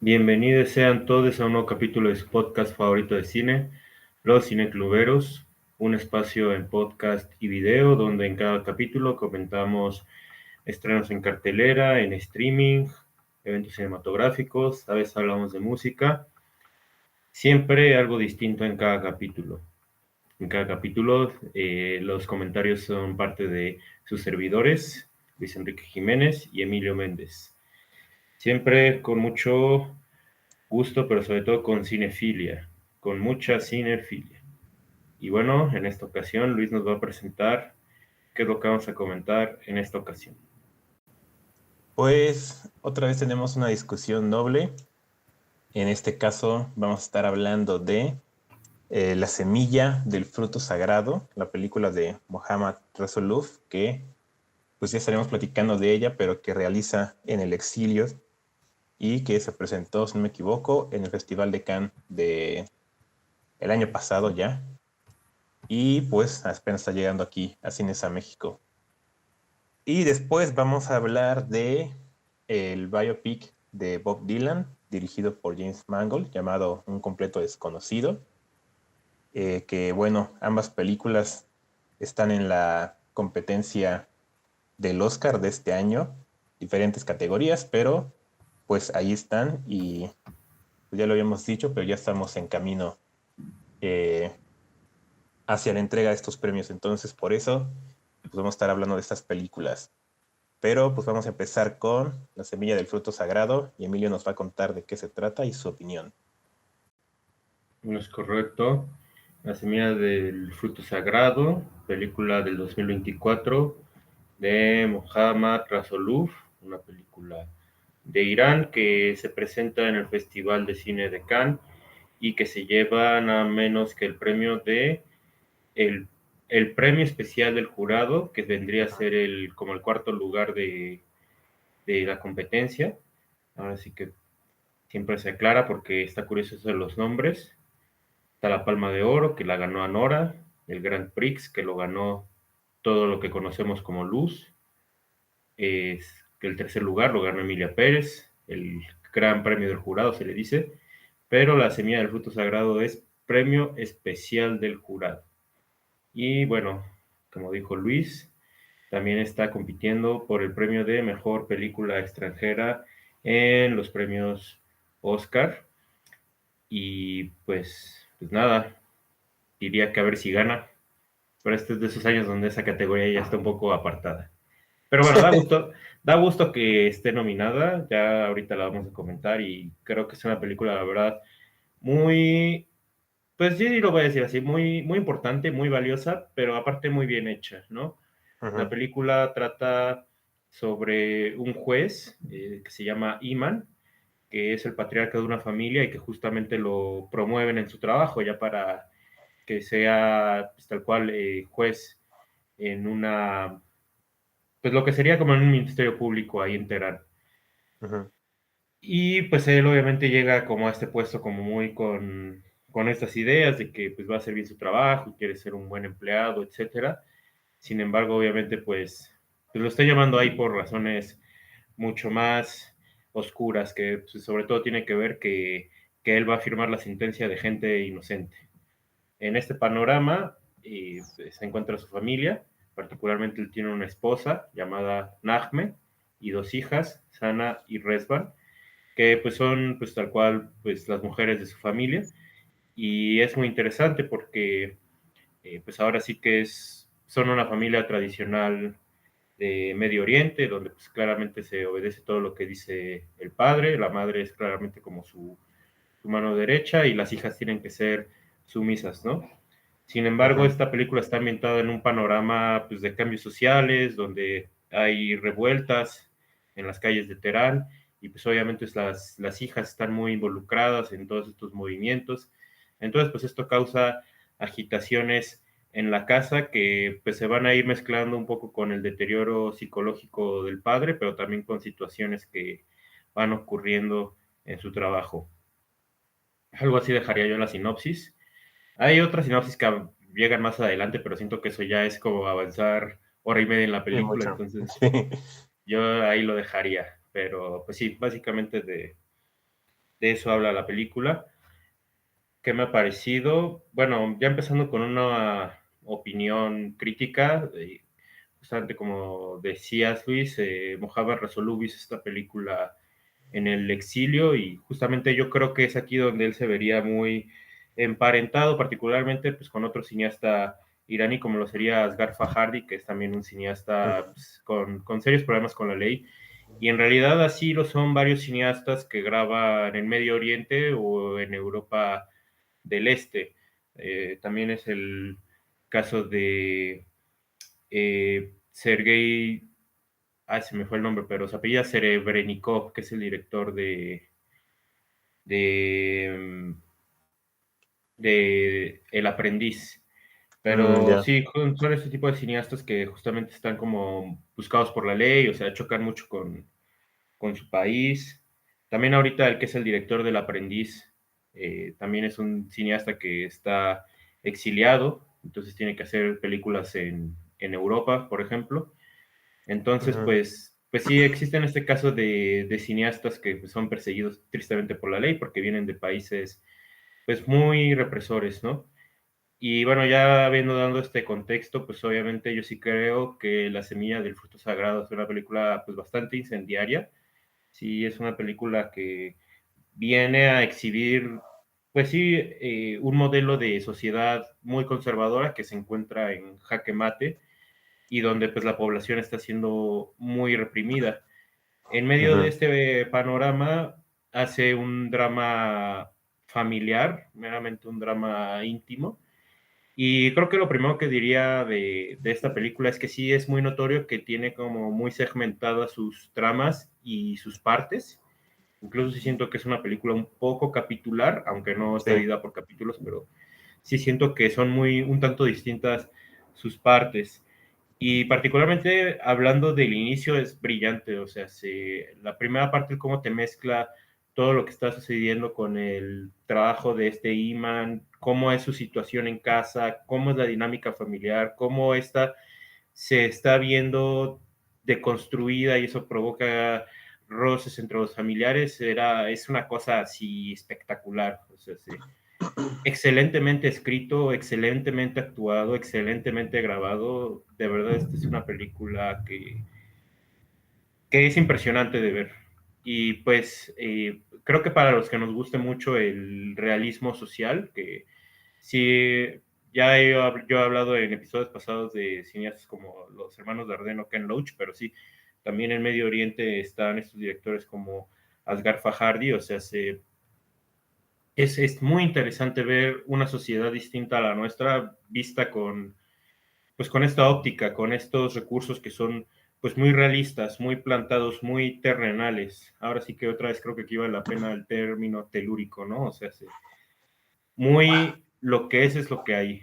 Bienvenidos sean todos a un nuevo capítulo de su podcast favorito de cine, Los Cinecluberos, un espacio en podcast y video donde en cada capítulo comentamos estrenos en cartelera, en streaming, eventos cinematográficos, a veces hablamos de música, siempre algo distinto en cada capítulo. En cada capítulo los comentarios son parte de sus servidores, Luis Enrique Jiménez y Emilio Méndez. Siempre con mucho gusto, pero sobre todo con cinefilia, con mucha cinefilia. Y bueno, en esta ocasión Luis nos va a presentar qué es lo que vamos a comentar en esta ocasión. Pues otra vez tenemos una discusión doble. En este caso vamos a estar hablando de La semilla del fruto sagrado, la película de Mohammad Rasuluf, que pues ya estaremos platicando de ella, pero que realiza en el exilio y que se presentó, si no me equivoco, en el Festival de Cannes de el año pasado ya. Y pues apenas está llegando aquí a Cines a México. Y después vamos a hablar de el biopic de Bob Dylan, dirigido por James Mangold, llamado Un completo desconocido. Que bueno, ambas películas están en la competencia del Oscar de este año, diferentes categorías, pero pues ahí están y pues, ya lo habíamos dicho, pero ya estamos en camino eh, hacia la entrega de estos premios. Entonces, por eso, pues vamos a estar hablando de estas películas. Pero pues vamos a empezar con La semilla del fruto sagrado y Emilio nos va a contar de qué se trata y su opinión. No es correcto. La semilla del fruto sagrado, película del 2024 de Mohammad Rasuluf, una película de Irán que se presenta en el Festival de Cine de Cannes y que se lleva nada menos que el premio de el, el premio especial del jurado, que vendría a ser como el cuarto lugar de la competencia. Ahora sí que siempre se aclara porque está curioso eso de los nombres. Está la Palma de Oro, que la ganó Anora, el Grand Prix, que lo ganó todo lo que conocemos como Luz. Es que el tercer lugar lo ganó Emilia Pérez, el gran premio del jurado se le dice, pero la semilla del fruto sagrado es premio especial del jurado. Y bueno, como dijo Luis, también está compitiendo por el premio de mejor película extranjera en los premios Oscar. Y pues nada, diría que a ver si gana. Pero este es de esos años donde esa categoría ya está un poco apartada. Pero bueno, da gusto que esté nominada. Ya ahorita la vamos a comentar y creo que es una película, la verdad, muy, pues sí, lo voy a decir así, muy importante, muy valiosa, pero aparte muy bien hecha, ¿no? La Ujú. película trata sobre un juez que se llama Iman, que es el patriarca de una familia y que justamente lo promueven en su trabajo ya para que sea pues, tal cual juez en una, pues lo que sería como en un ministerio público ahí en Teherán. Ujú. Y pues él obviamente llega como a este puesto como muy con estas ideas de que pues va a hacer bien su trabajo y quiere ser un buen empleado, etcétera. Sin embargo, obviamente pues lo está llamando ahí por razones mucho más oscuras, que pues, sobre todo tiene que ver que él va a firmar la sentencia de gente inocente. En este panorama se encuentra su familia, particularmente él tiene una esposa llamada Nahme y dos hijas, Sana y Resvan, que pues son pues tal cual pues las mujeres de su familia y es muy interesante porque pues ahora sí que son una familia tradicional de Medio Oriente, donde pues claramente se obedece todo lo que dice el padre, la madre es claramente como su mano derecha y las hijas tienen que ser sumisas, ¿no? Sin embargo, Ujú. esta película está ambientada en un panorama pues, de cambios sociales, donde hay revueltas en las calles de Teherán y pues obviamente las hijas están muy involucradas en todos estos movimientos. Entonces, pues esto causa agitaciones en la casa que pues se van a ir mezclando un poco con el deterioro psicológico del padre, pero también con situaciones que van ocurriendo en su trabajo. Algo así dejaría yo la sinopsis. Hay otras sinopsis que llegan más adelante, pero siento que eso ya es como avanzar hora y media en la Sí, película, mucho. entonces Sí. yo ahí lo dejaría. Pero pues sí, básicamente De eso habla la película. ¿Qué me ha parecido? Bueno, ya empezando con una opinión crítica, justamente como decías, Luis, Mohamed Rasulú hizo esta película en el exilio y justamente yo creo que es aquí donde él se vería muy emparentado, particularmente pues, con otro cineasta iraní como lo sería Asghar Farhadi, que es también un cineasta Ujú, pues, con serios problemas con la ley. Y en realidad así lo son varios cineastas que graban en Medio Oriente o en Europa del Este. También es el caso de Sergei, se me fue el nombre, pero se apellida Serebrennikov, que es el director de, de El Aprendiz. Pero ya. sí, son este tipo de cineastas que justamente están como buscados por la ley, o sea, chocan mucho con su país. También ahorita el que es el director del Aprendiz, también es un cineasta que está exiliado, entonces tiene que hacer películas en Europa, por ejemplo. Entonces, Ujú, pues sí, existen este caso de cineastas que pues, son perseguidos tristemente por la ley porque vienen de países pues muy represores, ¿no? Y bueno, ya habiendo dado este contexto, pues obviamente yo sí creo que La Semilla del Fruto Sagrado es una película pues bastante incendiaria. Sí, es una película que viene a exhibir, pues sí, un modelo de sociedad muy conservadora que se encuentra en jaque mate y donde pues la población está siendo muy reprimida. En medio de ujú, este panorama hace un drama familiar, meramente un drama íntimo. Y creo que lo primero que diría de esta película es que sí es muy notorio que tiene como muy segmentadas sus tramas y sus partes. Incluso sí siento que es una película un poco capitular, aunque no está sí. dividida por capítulos, pero sí siento que son muy un tanto distintas sus partes. Y particularmente hablando del inicio es brillante, o sea, la primera parte cómo te mezcla todo lo que está sucediendo con el trabajo de este Iman, cómo es su situación en casa, cómo es la dinámica familiar, cómo esta se está viendo deconstruida y eso provoca roces entre los familiares, es una cosa así espectacular, o sea, sí, excelentemente escrito, excelentemente actuado, excelentemente grabado. De verdad, esta es una película que es impresionante de ver. Y pues creo que para los que nos guste mucho el realismo social, que sí, yo he hablado en episodios pasados de cineastas como los hermanos Dardenne o Ken Loach, pero sí, también en Medio Oriente están estos directores como Asghar Farhadi, o sea, es muy interesante ver una sociedad distinta a la nuestra, vista pues, con esta óptica, con estos recursos que son pues muy realistas, muy plantados, muy terrenales. Ahora sí que otra vez creo que aquí vale la pena el término telúrico, ¿no? O sea, muy lo que es lo que hay.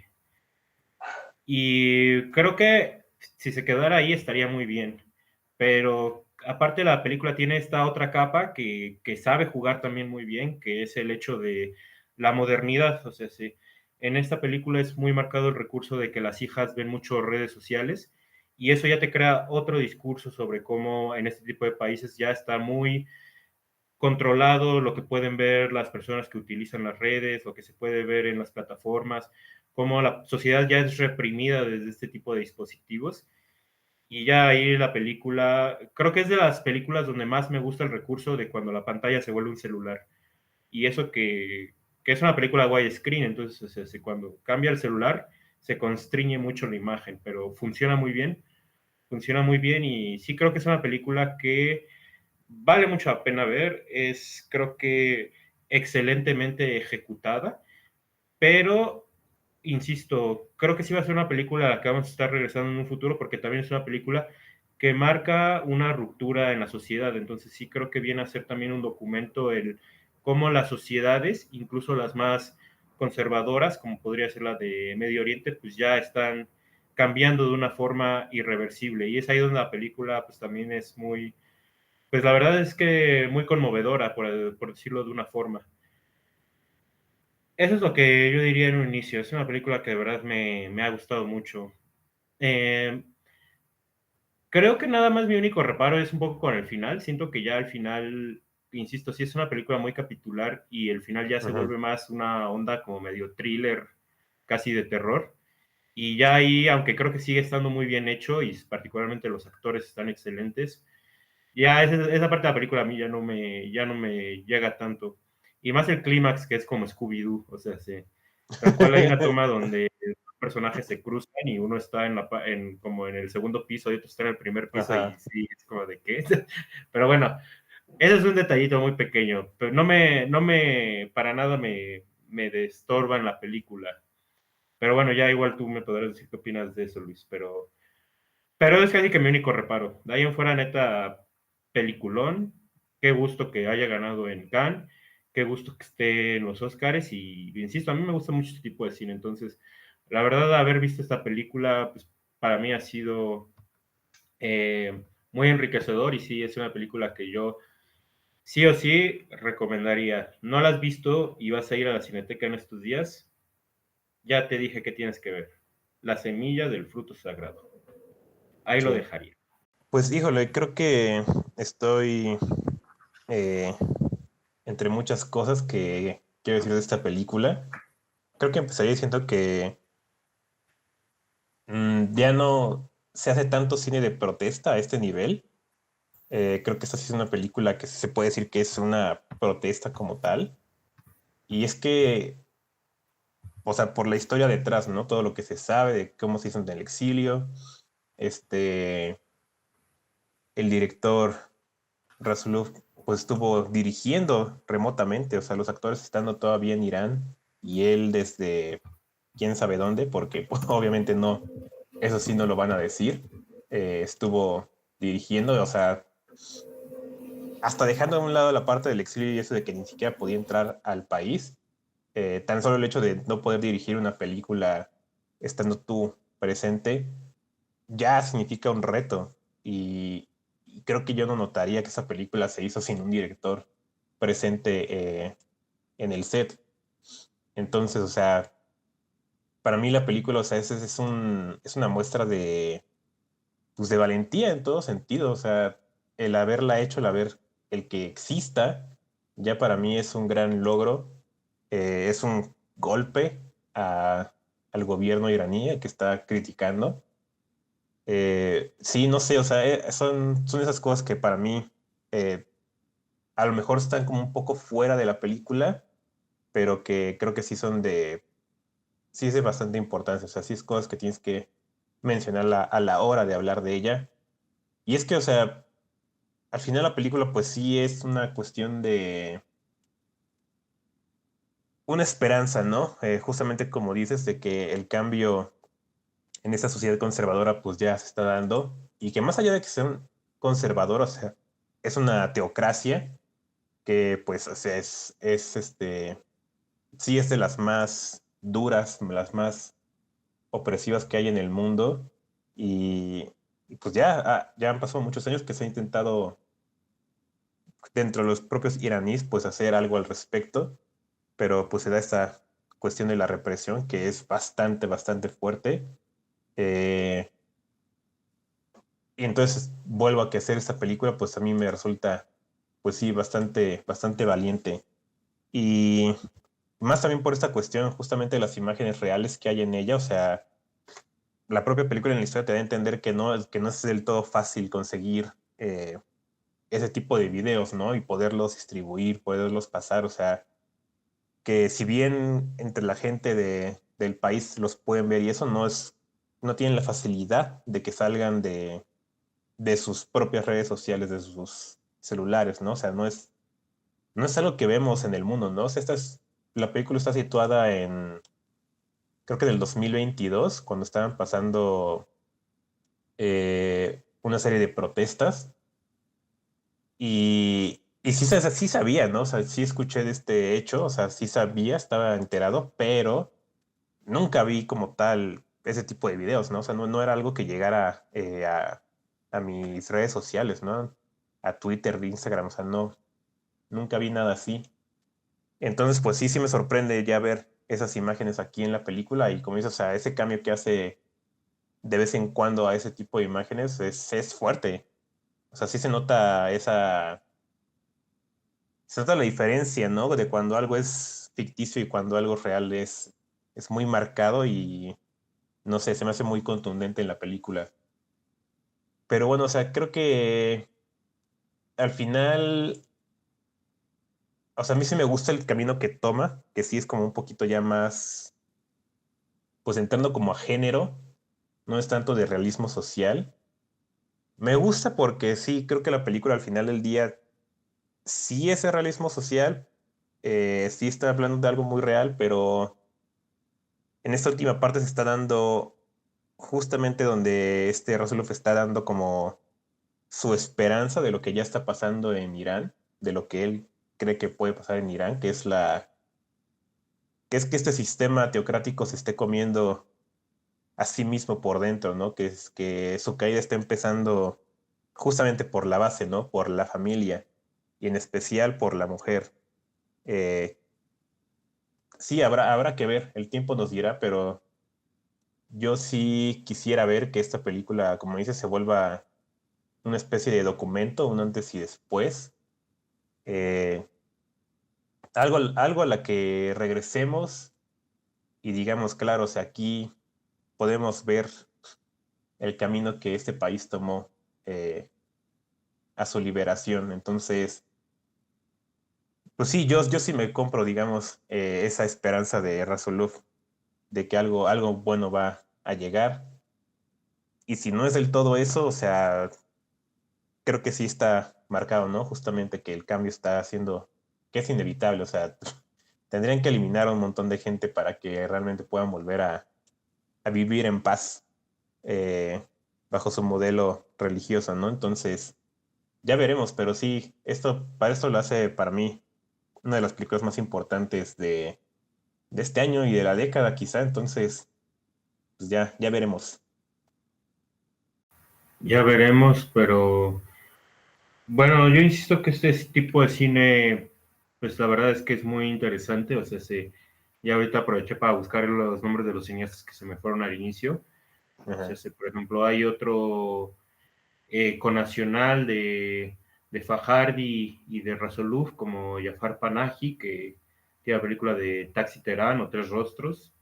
Y creo que si se quedara ahí estaría muy bien. Pero aparte la película tiene esta otra capa que sabe jugar también muy bien, que es el hecho de la modernidad. O sea, sí, en esta película es muy marcado el recurso de que las hijas ven mucho redes sociales y eso ya te crea otro discurso sobre cómo en este tipo de países ya está muy controlado lo que pueden ver las personas que utilizan las redes, lo que se puede ver en las plataformas, cómo la sociedad ya es reprimida desde este tipo de dispositivos. Y ya ahí la película, creo que es de las películas donde más me gusta el recurso de cuando la pantalla se vuelve un celular. Y eso que es una película widescreen, entonces o sea, cuando cambia el celular se constriñe mucho la imagen, pero funciona muy bien y sí creo que es una película que vale mucho la pena ver, es creo que excelentemente ejecutada, pero insisto, creo que sí va a ser una película a la que vamos a estar regresando en un futuro porque también es una película que marca una ruptura en la sociedad, entonces sí creo que viene a ser también un documento el cómo las sociedades, incluso las más conservadoras, como podría ser la de Medio Oriente, pues ya están cambiando de una forma irreversible y es ahí donde la película pues también es muy, pues la verdad es que muy conmovedora, por decirlo de una forma. Eso es lo que yo diría en un inicio. Es una película que de verdad me ha gustado mucho. Eh, Creo que nada más mi único reparo es un poco con el final. Siento que ya al final insisto, sí es una película muy capitular y el final ya se Ujú. vuelve más una onda como medio thriller, casi de terror. Y ya ahí, aunque creo que sigue estando muy bien hecho y particularmente los actores están excelentes, ya esa parte de la película a mí ya no me llega tanto. Y más el clímax, que es como Scooby-Doo, o sea, tal cual hay una toma donde los personajes se cruzan y uno está como en el segundo piso y otro está en el primer piso y Ajá. sí, es como de qué. Pero bueno, ese es un detallito muy pequeño, pero para nada me destorba en la película. Pero bueno, ya igual tú me podrás decir qué opinas de eso, Luis, pero es casi que mi único reparo. De ahí en fuera, neta, peliculón. Qué gusto que haya ganado en Cannes. Qué gusto que esté en los Oscars. Y insisto, a mí me gusta mucho este tipo de cine. Entonces, la verdad, haber visto esta película, pues para mí ha sido muy enriquecedor. Y sí, es una película que yo sí o sí recomendaría. ¿No la has visto y vas a ir a la Cineteca en estos días? Ya te dije que tienes que ver. La semilla del fruto sagrado. Ahí lo Sí. dejaría. Pues híjole, creo que estoy eh, entre muchas cosas que quiero decir de esta película. Creo que empezaría diciendo que ya no se hace tanto cine de protesta a este nivel. Creo que esta sí es una película que se puede decir que es una protesta como tal. Y es que, o sea, por la historia detrás, ¿no? Todo lo que se sabe de cómo se hizo en el exilio. Este, el director Rasulov pues estuvo dirigiendo remotamente, o sea, los actores estando todavía en Irán y él desde quién sabe dónde, porque pues, obviamente no, eso sí no lo van a decir. Estuvo dirigiendo, o sea, hasta dejando a un lado la parte del exilio y eso de que ni siquiera podía entrar al país, tan solo el hecho de no poder dirigir una película estando tú presente ya significa un reto y creo que yo no notaría que esa película se hizo sin un director presente en el set. Entonces, o sea, para mí la película, o sea, es una muestra de, pues, de valentía en todo sentido, o sea, el haberla hecho, el que exista, ya para mí es un gran logro, es un golpe al gobierno iraní que está criticando. Sí, no sé, o sea, son esas cosas que para mí eh, a lo mejor están como un poco fuera de la película, pero que creo que sí es de bastante importancia, o sea, sí es cosas que tienes que mencionar a la hora de hablar de ella. Y es que, o sea, al final la película pues sí es una cuestión de una esperanza, ¿no? Justamente como dices, de que el cambio en esta sociedad conservadora pues ya se está dando y que más allá de que sea un conservador, o sea, es una teocracia que pues o sea, sí es de las más duras, las más opresivas que hay en el mundo y, y pues ya, ya han pasado muchos años que se ha intentado dentro de los propios iraníes pues hacer algo al respecto, pero pues se da esta cuestión de la represión que es bastante fuerte. Eh, Y entonces vuelvo a que hacer esta película, pues a mí me resulta, pues sí, bastante valiente. Y más también por esta cuestión justamente de las imágenes reales que hay en ella, o sea, la propia película en la historia te da a entender que no es del todo fácil conseguir ese tipo de videos, ¿no? Y poderlos distribuir, poderlos pasar, o sea, que si bien entre la gente del país los pueden ver y eso no tienen la facilidad de que salgan de sus propias redes sociales, de sus celulares, ¿no? O sea, no es algo que vemos en el mundo, ¿no? O sea, la película está situada creo que del 2022, cuando estaban pasando una serie de protestas y sí, sí sabía, ¿no? O sea, sí escuché de este hecho, o sea, sí sabía, estaba enterado, pero nunca vi como tal ese tipo de videos, ¿no? O sea, no era algo que llegara a mis redes sociales, ¿no? A Twitter, Instagram, o sea, nunca vi nada así. Entonces, pues sí me sorprende ya ver esas imágenes aquí en la película y como dices, o sea, ese cambio que hace de vez en cuando a ese tipo de imágenes es fuerte. O sea, sí se nota se nota la diferencia, ¿no? De cuando algo es ficticio y cuando algo real es muy marcado y no sé, se me hace muy contundente en la película. Pero bueno, o sea, creo que al final, o sea, a mí sí me gusta el camino que toma, que sí es como un poquito ya más, pues entrando como a género, no es tanto de realismo social. Me gusta porque sí, creo que la película al final del día sí es el realismo social, sí está hablando de algo muy real, pero en esta última parte se está dando justamente donde este Rasulov está dando como su esperanza de lo que ya está pasando en Irán, de lo que él cree que puede pasar en Irán, que es que este sistema teocrático se esté comiendo a sí mismo por dentro, ¿no? Que es que su caída está empezando justamente por la base, ¿no? Por la familia y en especial por la mujer. Eh, sí, habrá que ver, el tiempo nos dirá, pero yo sí quisiera ver que esta película, como dices, se vuelva una especie de documento, un antes y después. Eh, algo a la que regresemos y digamos, claro, o sea, aquí podemos ver el camino que este país tomó a su liberación. Entonces, pues sí, yo sí me compro, digamos, esa esperanza de Rasuluf de que algo bueno va a llegar. Y si no es del todo eso, o sea, creo que sí está marcado, ¿no? Justamente que el cambio está haciendo, que es inevitable, o sea, tendrían que eliminar a un montón de gente para que realmente puedan volver a vivir en paz bajo su modelo religioso, ¿no? Entonces, ya veremos, pero sí, para esto lo hace para mí una de las películas más importantes de este año y de la década, quizá, entonces, pues ya veremos. Ya veremos, pero bueno, yo insisto que este tipo de cine, pues la verdad es que es muy interesante, o sea, ya ahorita aproveché para buscar los nombres de los cineastas que se me fueron al inicio, o sea, Ajá. por ejemplo, hay otro conacional de Fajardi y de Rasoluf, como Jafar Panahi, que tiene la película de Taxi Terán o Tres Rostros.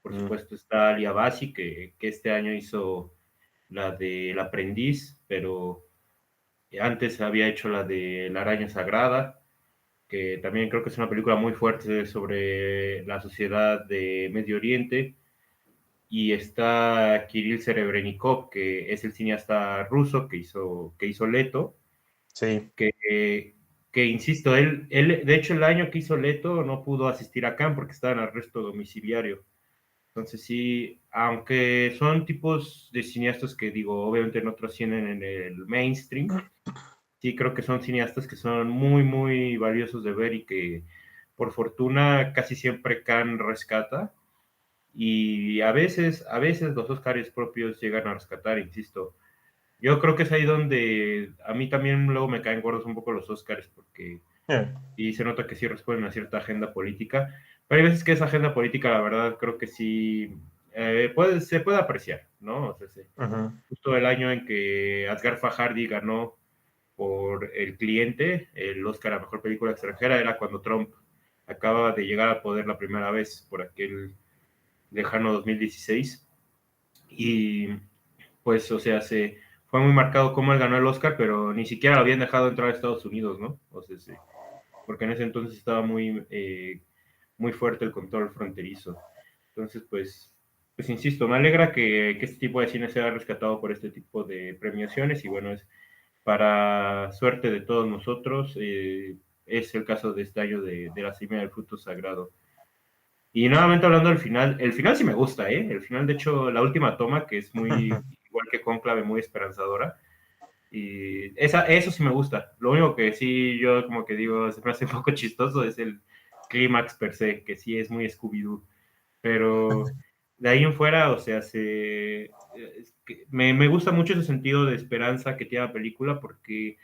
Por Mm, supuesto está Ali Abasi, que este año hizo la de El Aprendiz, pero antes había hecho la de La Araña Sagrada, que también creo que es una película muy fuerte sobre la sociedad de Medio Oriente. Y está Kirill Serebrennikov, que es el cineasta ruso que hizo Leto, sí. que, que insisto, él, de hecho, el año que hizo Leto no pudo asistir a Cannes porque estaba en arresto domiciliario. Entonces sí, aunque son tipos de cineastas que digo, obviamente no trascienden en el mainstream, sí creo que son cineastas que son muy, muy valiosos de ver y que por fortuna casi siempre Cannes rescata y a veces los Oscars propios llegan a rescatar, insisto. Yo creo que es ahí donde a mí también luego me caen gordos un poco los Oscars porque y se nota que sí responden a cierta agenda política, pero hay veces que esa agenda política, la verdad, creo que sí se puede apreciar, ¿no? O sea, Ujú. justo el año en que Asghar Farhadi ganó por El Cliente, el Oscar a Mejor Película Extranjera, era cuando Trump acaba de llegar al poder la primera vez por aquel lejano 2016. Y pues, o sea, fue muy marcado cómo él ganó el Oscar, pero ni siquiera lo habían dejado entrar a Estados Unidos, ¿no? O sea, porque en ese entonces estaba muy fuerte el control fronterizo. Entonces, pues insisto, me alegra que este tipo de cine sea rescatado por este tipo de premiaciones y bueno, es para suerte de todos nosotros, es el caso de este año de la Semilla del Fruto Sagrado. Y nuevamente hablando del final, el final sí me gusta, ¿eh? El final, de hecho, la última toma, que es muy, igual que Cónclave, muy esperanzadora, y eso sí me gusta. Lo único que sí yo como que digo, se me hace un poco chistoso es el clímax per se, que sí es muy Scooby-Doo. Pero de ahí en fuera, o sea, me gusta mucho ese sentido de esperanza que tiene la película porque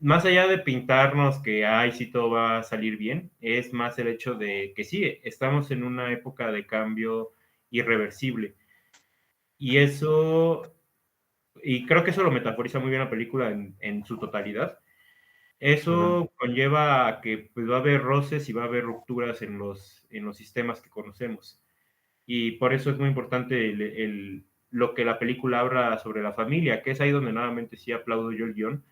más allá de pintarnos que, ay, sí todo va a salir bien, es más el hecho de que sí, estamos en una época de cambio irreversible. Y eso, y creo que eso lo metaforiza muy bien la película en su totalidad, Ujú. Eso conlleva a que pues, va a haber roces y va a haber rupturas en los sistemas que conocemos. Y por eso es muy importante lo que la película habla sobre la familia, que es ahí donde nuevamente sí aplaudo yo el guión,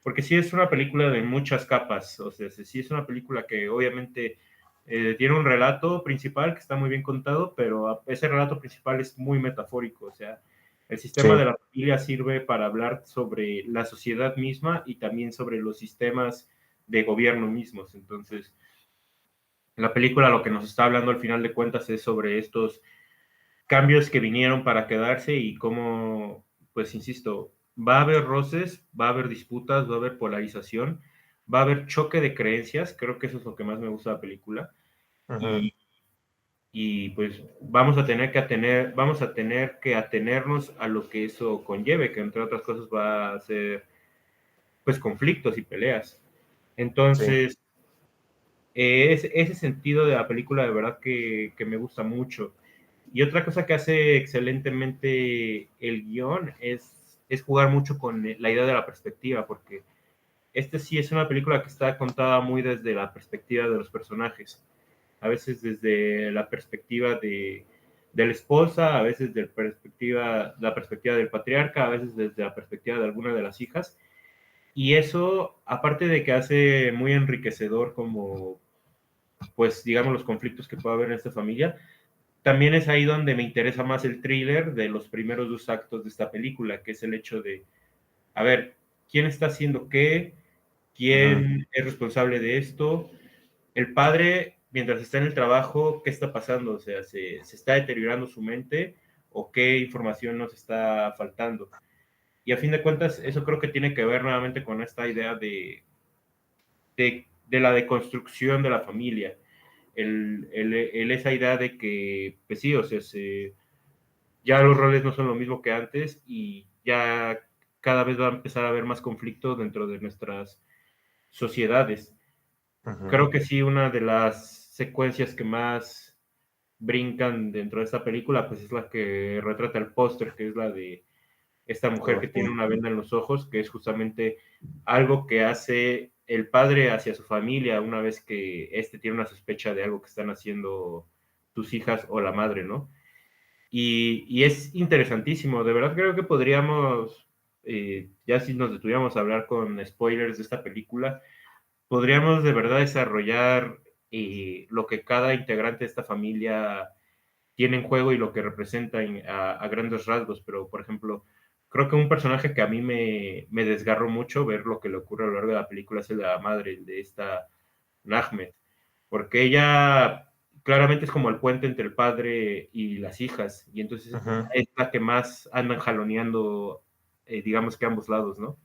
porque sí es una película de muchas capas, o sea, sí es una película que obviamente tiene un relato principal que está muy bien contado, pero ese relato principal es muy metafórico, o sea, el sistema de Sí, la familia sirve para hablar sobre la sociedad misma y también sobre los sistemas de gobierno mismos. Entonces, la película lo que nos está hablando al final de cuentas es sobre estos cambios que vinieron para quedarse y cómo, pues insisto, va a haber roces, va a haber disputas, va a haber polarización, va a haber choque de creencias, creo que eso es lo que más me gusta de la película, ujú, y, y pues vamos a tener que atenernos a lo que eso conlleve, que entre otras cosas va a ser pues conflictos y peleas. sí, Entonces, ese sentido de la película de verdad que me gusta mucho. Y otra cosa que hace excelentemente el guión es jugar mucho con la idea de la perspectiva, porque este sí es una película que está contada muy desde la perspectiva de los personajes. A veces desde la perspectiva de la esposa, a veces la perspectiva del patriarca, a veces desde la perspectiva de alguna de las hijas. Y eso, aparte de que hace muy enriquecedor como, pues, digamos, los conflictos que puede haber en esta familia, también es ahí donde me interesa más el thriller de los primeros dos actos de esta película, que es el hecho de, a ver, ¿quién está haciendo qué? ujú, ¿Quién es responsable de esto? El padre, mientras está en el trabajo, ¿qué está pasando? O sea, ¿se está deteriorando su mente o qué información nos está faltando? Y a fin de cuentas, eso creo que tiene que ver nuevamente con esta idea de la deconstrucción de la familia. Esa idea de que, pues sí, o sea, ya los roles no son lo mismo que antes y ya cada vez va a empezar a haber más conflicto dentro de nuestras sociedades. ujú. Creo que sí, una de las secuencias que más brincan dentro de esta película, pues es la que retrata el póster, que es la de esta mujer Oh, que tiene sí. una venda en los ojos, que es justamente algo que hace el padre hacia su familia una vez que éste tiene una sospecha de algo que están haciendo sus hijas o la madre, ¿no? Y es interesantísimo, de verdad creo que podríamos, ya si nos detuviéramos a hablar con spoilers de esta película, podríamos de verdad desarrollar lo que cada integrante de esta familia tiene en juego y lo que representa a grandes rasgos, pero por ejemplo, creo que un personaje que a mí me desgarró mucho ver lo que le ocurre a lo largo de la película es el de la madre, el de esta Nahmed, porque ella claramente es como el puente entre el padre y las hijas, y entonces Ujú. es la que más andan jaloneando, digamos que a ambos lados, ¿no?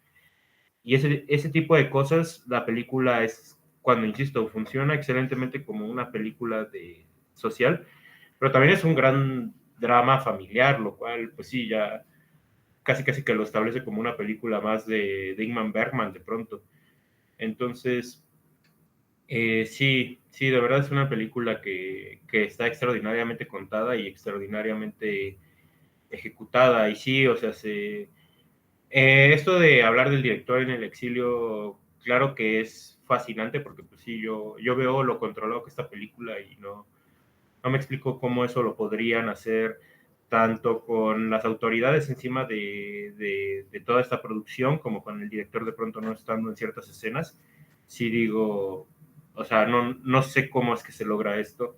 Y ese tipo de cosas, la película es, cuando insisto, funciona excelentemente como una película de social, pero también es un gran drama familiar, lo cual, pues sí, ya casi casi que lo establece como una película más de Ingmar Bergman de pronto. Entonces, sí, sí, de verdad es una película que está extraordinariamente contada y extraordinariamente ejecutada. Y sí, o sea, esto de hablar del director en el exilio, claro que es fascinante porque pues sí, yo veo lo controlado que esta película y no me explico cómo eso lo podrían hacer tanto con las autoridades encima de toda esta producción como con el director de pronto no estando en ciertas escenas. Sí digo, o sea, no sé cómo es que se logra esto.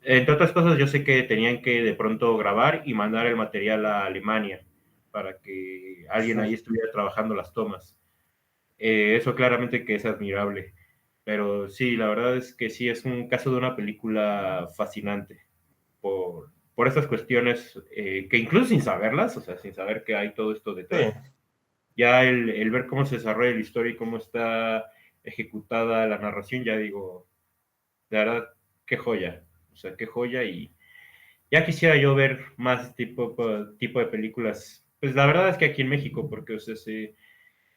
Entre otras cosas, yo sé que tenían que de pronto grabar y mandar el material a Alemania para que alguien ahí estuviera trabajando las tomas. Eso claramente que es admirable. Pero sí, la verdad es que sí es un caso de una película fascinante por estas cuestiones que incluso sin saberlas, o sea, sin saber que hay todo esto Sí, detrás, ya el ver cómo se desarrolla la historia y cómo está ejecutada la narración, ya digo, de verdad, qué joya, o sea, qué joya y ya quisiera yo ver más tipo de películas. Pues la verdad es que aquí en México, porque o sea,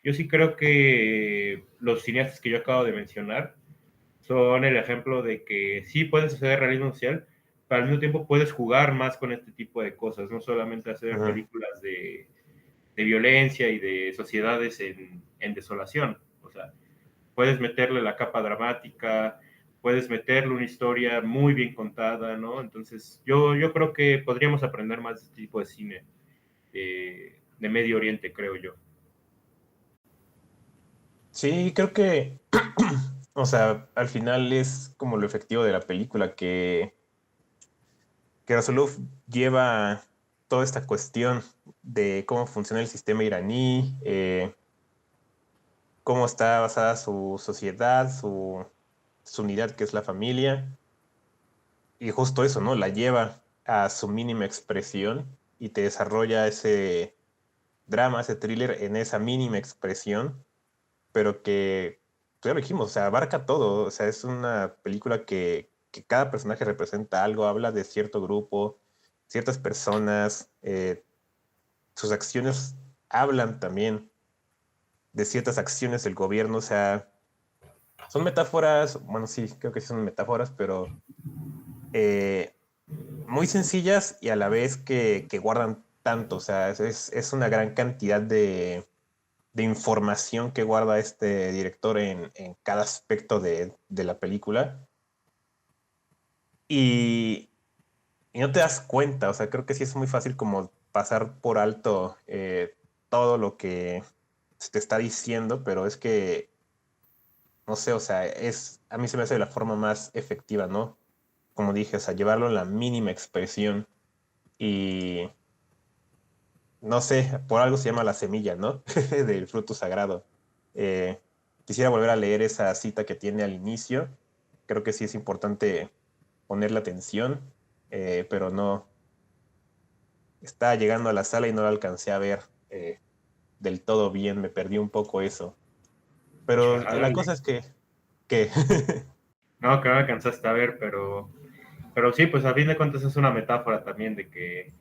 yo sí creo que los cineastas que yo acabo de mencionar son el ejemplo de que sí puedes hacer realismo social, pero al mismo tiempo puedes jugar más con este tipo de cosas, no solamente hacer ujú, películas de violencia y de sociedades en desolación. O sea, puedes meterle la capa dramática, puedes meterle una historia muy bien contada, ¿no? Entonces, yo creo que podríamos aprender más de este tipo de cine de Medio Oriente, creo yo. Sí, creo que, o sea, al final es como lo efectivo de la película, que Rasulov lleva toda esta cuestión de cómo funciona el sistema iraní, cómo está basada su sociedad, su unidad que es la familia, y justo eso, ¿no? La lleva a su mínima expresión y te desarrolla ese drama, ese thriller en esa mínima expresión, pero que, pues ya lo dijimos, o sea, abarca todo, o sea, es una película que cada personaje representa algo, habla de cierto grupo, ciertas personas, sus acciones hablan también de ciertas acciones del gobierno, o sea, son metáforas, bueno, sí, creo que sí son metáforas, pero eh, muy sencillas y a la vez que guardan tanto, o sea, es una gran cantidad de información que guarda este director en cada aspecto de la película y, y no te das cuenta, o sea, creo que sí es muy fácil como pasar por alto todo lo que se te está diciendo, pero es que, no sé, o sea, a mí se me hace la forma más efectiva, ¿no? Como dije, o sea, llevarlo a la mínima expresión y, no sé, por algo se llama la semilla, ¿no? Del fruto sagrado. Eh, Quisiera volver a leer esa cita que tiene al inicio. Creo que sí es importante ponerle atención, pero no, estaba llegando a la sala y no la alcancé a ver del todo bien, me perdí un poco eso. Pero la Chale. cosa es que No, que no alcanzaste a ver, pero sí, pues a fin de cuentas es una metáfora también de que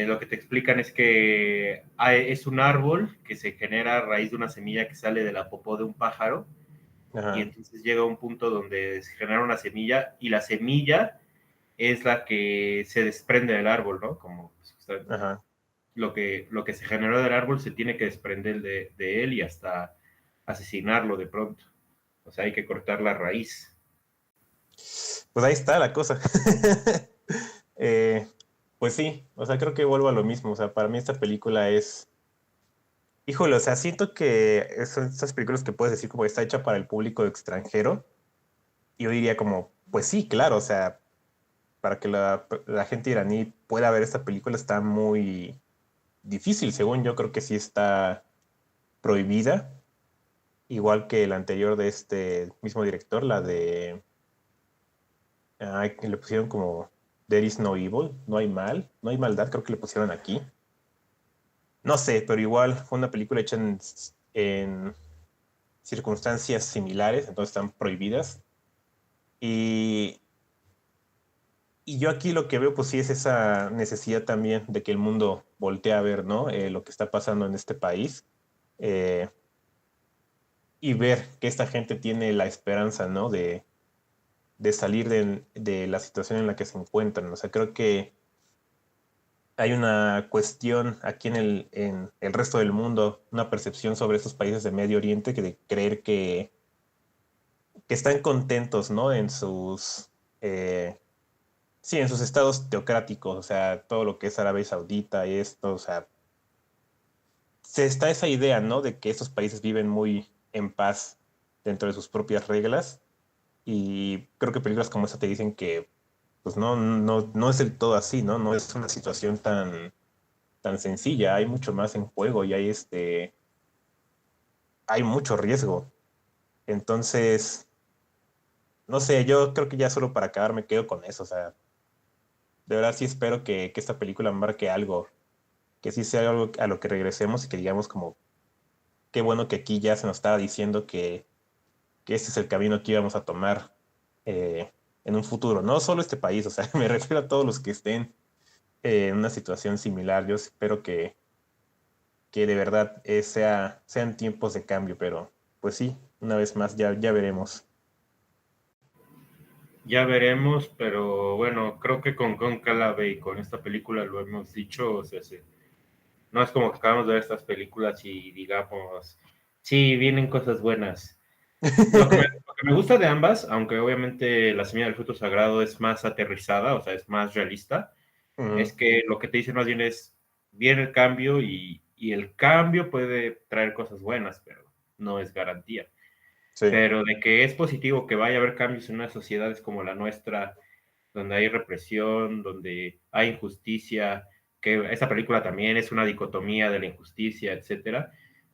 lo que te explican es que es un árbol que se genera a raíz de una semilla que sale de la popó de un pájaro y ajá, entonces llega a un punto donde se genera una semilla y la semilla es la que se desprende del árbol, ¿no? Como pues, ajá. lo que se generó del árbol se tiene que desprender de él y hasta asesinarlo de pronto. O sea, hay que cortar la raíz. Pues ahí está la cosa. Eh, pues sí, o sea, creo que vuelvo a lo mismo. O sea, para mí esta película es. Híjole, o sea, siento que son estas películas que puedes decir como está hecha para el público extranjero. Y yo diría como, pues sí, claro, o sea, para que la gente iraní pueda ver esta película está muy difícil. Según yo, creo que sí está prohibida. Igual que la anterior de este mismo director, la de. Ay, que le pusieron como There is no evil, no hay mal, no hay maldad, creo que le pusieron aquí. No sé, pero igual fue una película hecha en circunstancias similares, entonces están prohibidas. Y, y yo aquí lo que veo, pues sí, es esa necesidad también de que el mundo voltee a ver, ¿no? Lo que está pasando en este país eh, y ver que esta gente tiene la esperanza, ¿no? De salir de la situación en la que se encuentran. O sea, creo que hay una cuestión aquí en el resto del mundo, una percepción sobre estos países de Medio Oriente que de creer que están contentos, ¿no? Eh, sí, en sus estados teocráticos, o sea, todo lo que es Arabia Saudita y esto, o sea, se está esa idea, ¿no? De que estos países viven muy en paz dentro de sus propias reglas y creo que películas como esta te dicen que, pues no es del todo así, ¿no? No es una situación tan sencilla, hay mucho más en juego y hay mucho riesgo. Entonces, no sé, yo creo que ya solo para acabar me quedo con eso. O sea, de verdad sí espero que esta película marque algo, que sí sea algo a lo que regresemos y que digamos como, qué bueno que aquí ya se nos estaba diciendo que este es el camino que íbamos a tomar en un futuro. No solo este país, o sea, me refiero a todos los que estén en una situación similar. Yo espero que de verdad sean tiempos de cambio, pero pues sí, una vez más ya veremos. Ya veremos, pero bueno, creo que con Cálave y con esta película lo hemos dicho, o sea, sí, No es como que acabamos de ver estas películas y digamos, sí, vienen cosas buenas. Lo que me gusta de ambas, aunque obviamente La Semilla del Fruto Sagrado es más aterrizada, o sea, es más realista, es Ujú, que lo que te dicen más bien es, viene el cambio y el cambio puede traer cosas buenas, pero no es garantía. sí, Pero de que es positivo que vaya a haber cambios en unas sociedades como la nuestra, donde hay represión, donde hay injusticia, que esa película también es una dicotomía de la injusticia, etcétera.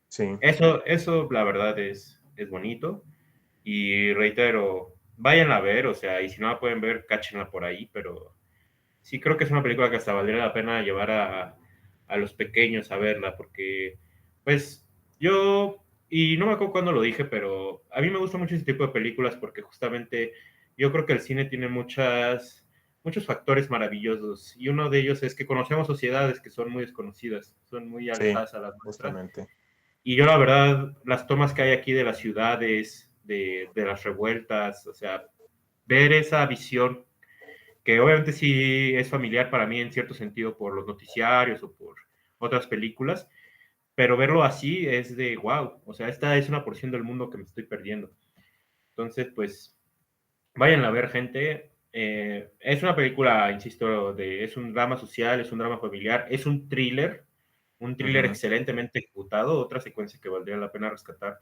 sí. Eso la verdad es bonito. Y reitero, vayan a ver, o sea, y si no la pueden ver, cáchenla por ahí, pero sí creo que es una película que hasta valdría la pena llevar a los pequeños a verla, porque, pues, yo, y no me acuerdo cuándo lo dije, pero a mí me gusta mucho ese tipo de películas porque justamente yo creo que el cine tiene muchos factores maravillosos, y uno de ellos es que conocemos sociedades que son muy desconocidas, son muy Sí, alejadas a las nuestras, justamente. y yo la verdad, las tomas que hay aquí de las ciudades, de las revueltas, o sea, ver esa visión que obviamente sí es familiar para mí en cierto sentido por los noticiarios o por otras películas, pero verlo así es de wow, o sea, esta es una porción del mundo que me estoy perdiendo. Entonces, pues, vayan a ver, gente. Es una película, insisto, es un drama social, es un drama familiar, es un thriller Ujú, excelentemente ejecutado. Otra secuencia que valdría la pena rescatar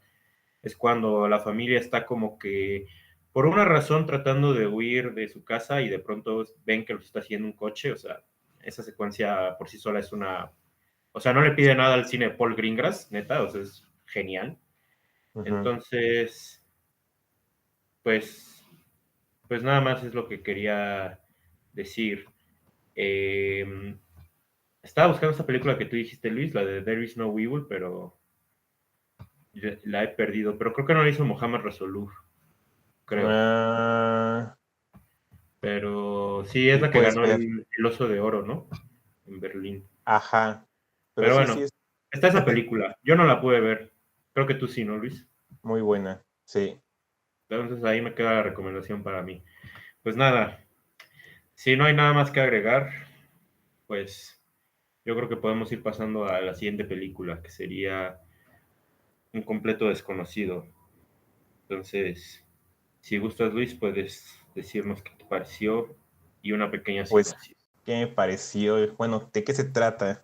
es cuando la familia está como que por una razón tratando de huir de su casa y de pronto ven que los está haciendo un coche, o sea, esa secuencia por sí sola es una, o sea, no le pide nada al cine de Paul Greengrass, neta, o sea, es genial. ujú. Entonces, pues, pues nada más es lo que quería decir. Eh, Estaba buscando esta película que tú dijiste, Luis, la de There is no evil, pero la he perdido, pero creo que no la hizo Mohamed Rasuluf, creo. Ah, Pero sí, es sí, la que puedes ganó ver. el Oso de Oro, ¿no? En Berlín. Ajá. Pero Pero sí, sí, bueno, es está esa película. Yo no la pude ver. Creo que tú sí, ¿no, Luis? muy buena. Sí. Entonces ahí me queda la recomendación para mí. Pues nada, si no hay nada más que agregar, pues yo creo que podemos ir pasando a la siguiente película, que sería Un completo desconocido. Entonces, si gustas, Luis, puedes decirnos qué te pareció y una pequeña Pues, sinopsis. ¿qué me pareció? Bueno, ¿de qué se trata?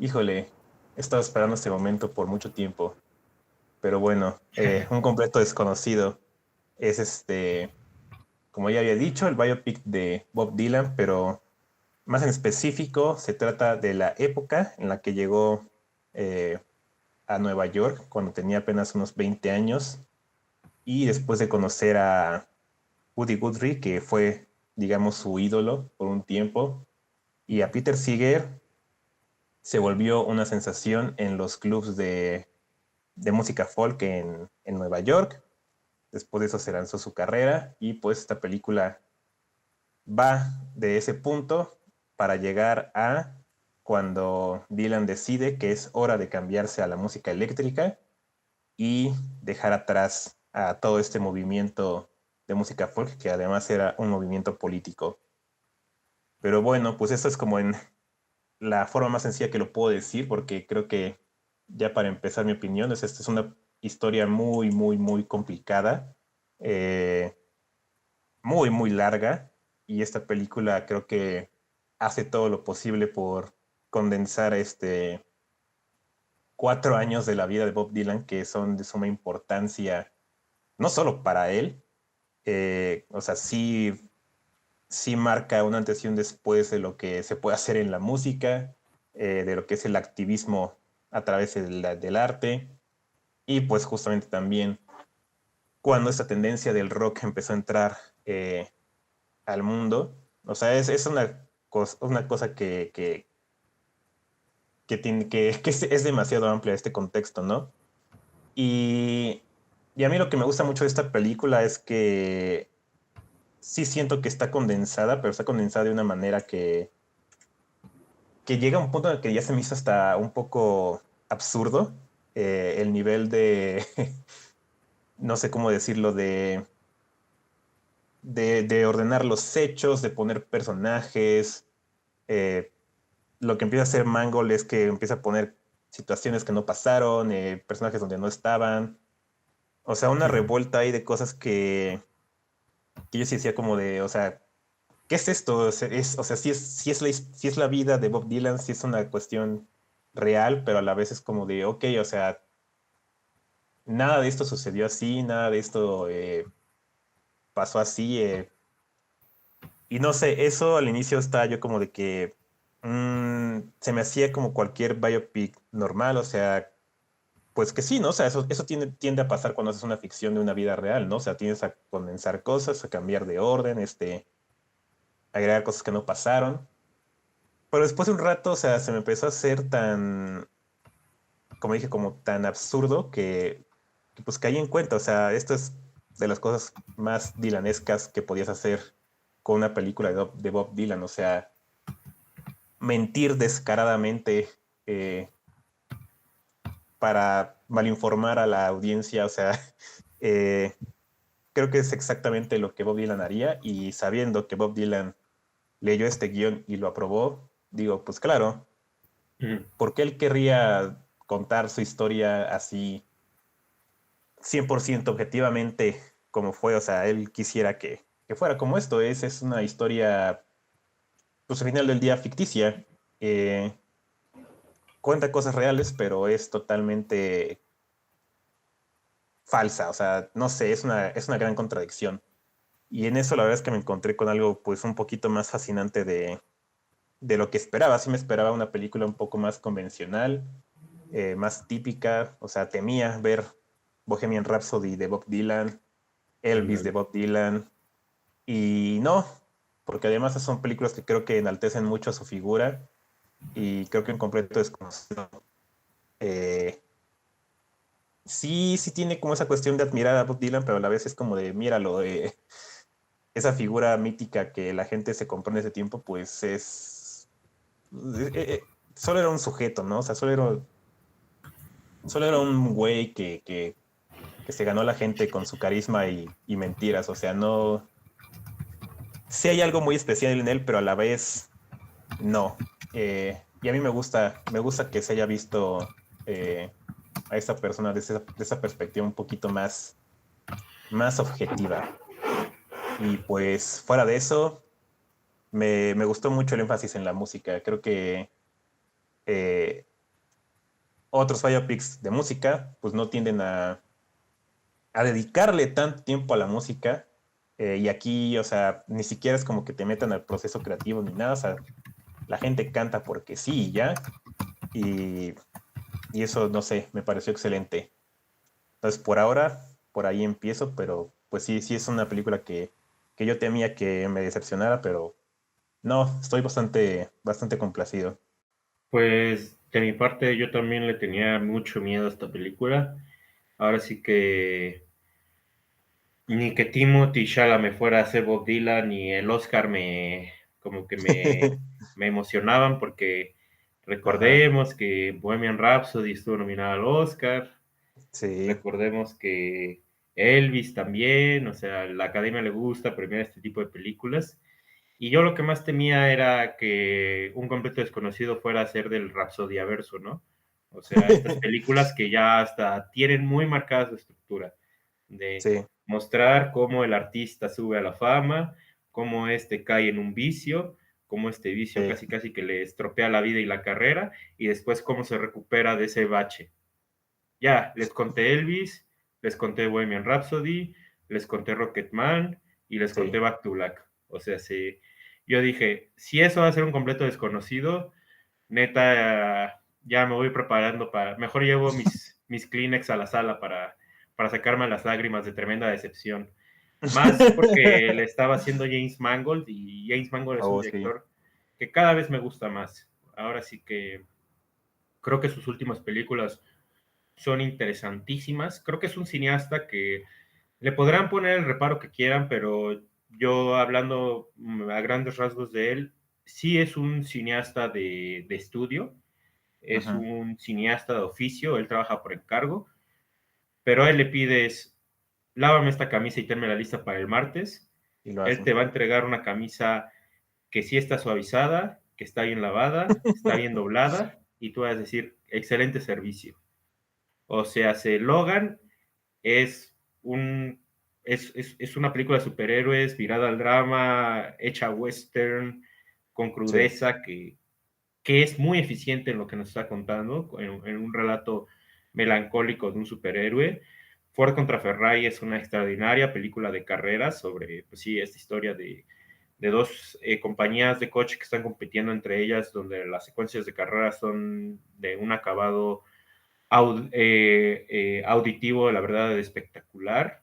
Híjole, he estado esperando este momento por mucho tiempo. Pero bueno, Un completo desconocido es como ya había dicho, el biopic de Bob Dylan, pero más en específico se trata de la época en la que llegó eh, a Nueva York cuando tenía apenas unos 20 años y después de conocer a Woody Guthrie, que fue, digamos, su ídolo por un tiempo, y a Peter Seeger, se volvió una sensación en los clubs de música folk en Nueva York. Después de eso se lanzó su carrera y pues esta película va de ese punto para llegar a cuando Dylan decide que es hora de cambiarse a la música eléctrica y dejar atrás a todo este movimiento de música folk, que además era un movimiento político. Pero bueno, pues esto es como en la forma más sencilla que lo puedo decir, porque creo que ya para empezar mi opinión, esta es una historia muy, muy, muy complicada, eh, muy, muy larga, y esta película creo que hace todo lo posible por condensar 4 años de la vida de Bob Dylan, que son de suma importancia, no solo para él, o sea, sí marca un antes y un después de lo que se puede hacer en la música, de lo que es el activismo a través del arte, y pues justamente también cuando esta tendencia del rock empezó a entrar al mundo. O sea, es una cosa que es demasiado amplia este contexto, ¿no? Y, y a mí lo que me gusta mucho de esta película es que sí siento que está condensada, pero está condensada de una manera que llega a un punto en el que ya se me hizo hasta un poco absurdo el nivel de, no sé cómo decirlo, de ordenar los hechos, de poner personajes. eh, lo que empieza a hacer Mangold es que empieza a poner situaciones que no pasaron, personajes donde no estaban. O sea, una revuelta ahí de cosas que yo sí decía como de, o sea, ¿qué es esto? O sea, sí es la vida de Bob Dylan, sí es una cuestión real, pero a la vez es como de, ok, o sea, nada de esto sucedió así, nada de esto pasó así. Y no sé, eso al inicio estaba yo como de que se me hacía como cualquier biopic normal, o sea, pues que sí, ¿no? O sea, eso tiende a pasar cuando haces una ficción de una vida real, ¿no? O sea, tienes a condensar cosas, a cambiar de orden, agregar cosas que no pasaron. Pero después de un rato, o sea, se me empezó a hacer tan, como dije, como tan absurdo que pues caí en cuenta. O sea, esto es de las cosas más dilanescas que podías hacer con una película de Bob Dylan. O sea, mentir descaradamente eh, para malinformar a la audiencia. O sea, eh, creo que es exactamente lo que Bob Dylan haría. Y sabiendo que Bob Dylan leyó este guión y lo aprobó, digo, pues claro, ¿por qué él querría contar su historia así 100% objetivamente como fue? O sea, él quisiera que fuera como esto. Es una historia, pues al final del día ficticia. Eh, Cuenta cosas reales, pero es totalmente falsa. O sea, no sé, es una gran contradicción. Y en eso la verdad es que me encontré con algo pues un poquito más fascinante de lo que esperaba. Sí me esperaba una película un poco más convencional, más típica. O sea, temía ver Bohemian Rhapsody de Bob Dylan, Elvis de Ándale. Bob Dylan. Y no, porque además son películas que creo que enaltecen mucho a su figura y creo que en completo desconocido. Eh, sí tiene como esa cuestión de admirar a Bob Dylan, pero a la vez es como de, míralo, esa figura mítica que la gente se compró en ese tiempo, pues solo era un sujeto, ¿no? O sea, solo era un güey que se ganó a la gente con su carisma y mentiras. O sea, no, sí hay algo muy especial en él, pero a la vez no. Y a mí me gusta que se haya visto a esta persona de esa perspectiva un poquito más objetiva. Y pues fuera de eso, me gustó mucho el énfasis en la música. Creo que eh, otros biopics de música pues no tienden a dedicarle tanto tiempo a la música. Y aquí, o sea, ni siquiera es como que te metan al proceso creativo ni nada. O sea, la gente canta porque sí y ya. Y, y eso, no sé, me pareció excelente. Entonces, por ahora, por ahí empiezo, pero pues sí es una película que yo temía que me decepcionara, pero no, estoy bastante complacido. Pues de mi parte yo también le tenía mucho miedo a esta película. Ahora sí que ni que Timothy Chalamet fuera a ser Bob Dylan ni el Oscar como que me emocionaban porque Ajá, recordemos que Bohemian Rhapsody estuvo nominada al Oscar, sí, recordemos que Elvis también, o sea, la academia le gusta premiar este tipo de películas. Y yo lo que más temía era que un completo desconocido fuera a ser del Rapsodiaverso, ¿no? O sea, estas películas que ya hasta tienen muy marcada su estructura, de sí, mostrar cómo el artista sube a la fama, cómo este cae en un vicio, cómo este vicio sí, casi casi que le estropea la vida y la carrera, y después cómo se recupera de ese bache. Ya, les conté Elvis, les conté Bohemian Rhapsody, les conté Rocketman y les conté sí. Back to Black. O sea, sí, yo dije, si eso va a ser un completo desconocido, neta, ya me voy preparando para, mejor llevo mis Kleenex a la sala para sacarme las lágrimas de tremenda decepción. Más porque le estaba haciendo James Mangold y James Mangold es un Oh, sí, director que cada vez me gusta más. Ahora sí que creo que sus últimas películas son interesantísimas. Creo que es un cineasta que le podrán poner el reparo que quieran, pero yo hablando a grandes rasgos de él, sí es un cineasta de estudio, es ujú, un cineasta de oficio, él trabaja por encargo, pero a él le pides, lávame esta camisa y tenme la lista para el martes, y lo él hacen. te va a entregar una camisa que sí está suavizada, que está bien lavada, está bien doblada, y tú vas a decir, excelente servicio. O sea, Logan es un es una película de superhéroes virada al drama, hecha western, con Sí, crudeza, que es muy eficiente en lo que nos está contando, en un relato melancólico de un superhéroe. Ford contra Ferrari es una extraordinaria película de carreras sobre, pues sí, esta historia de dos compañías de coche que están compitiendo entre ellas, donde las secuencias de carreras son de un acabado auditivo, la verdad, espectacular.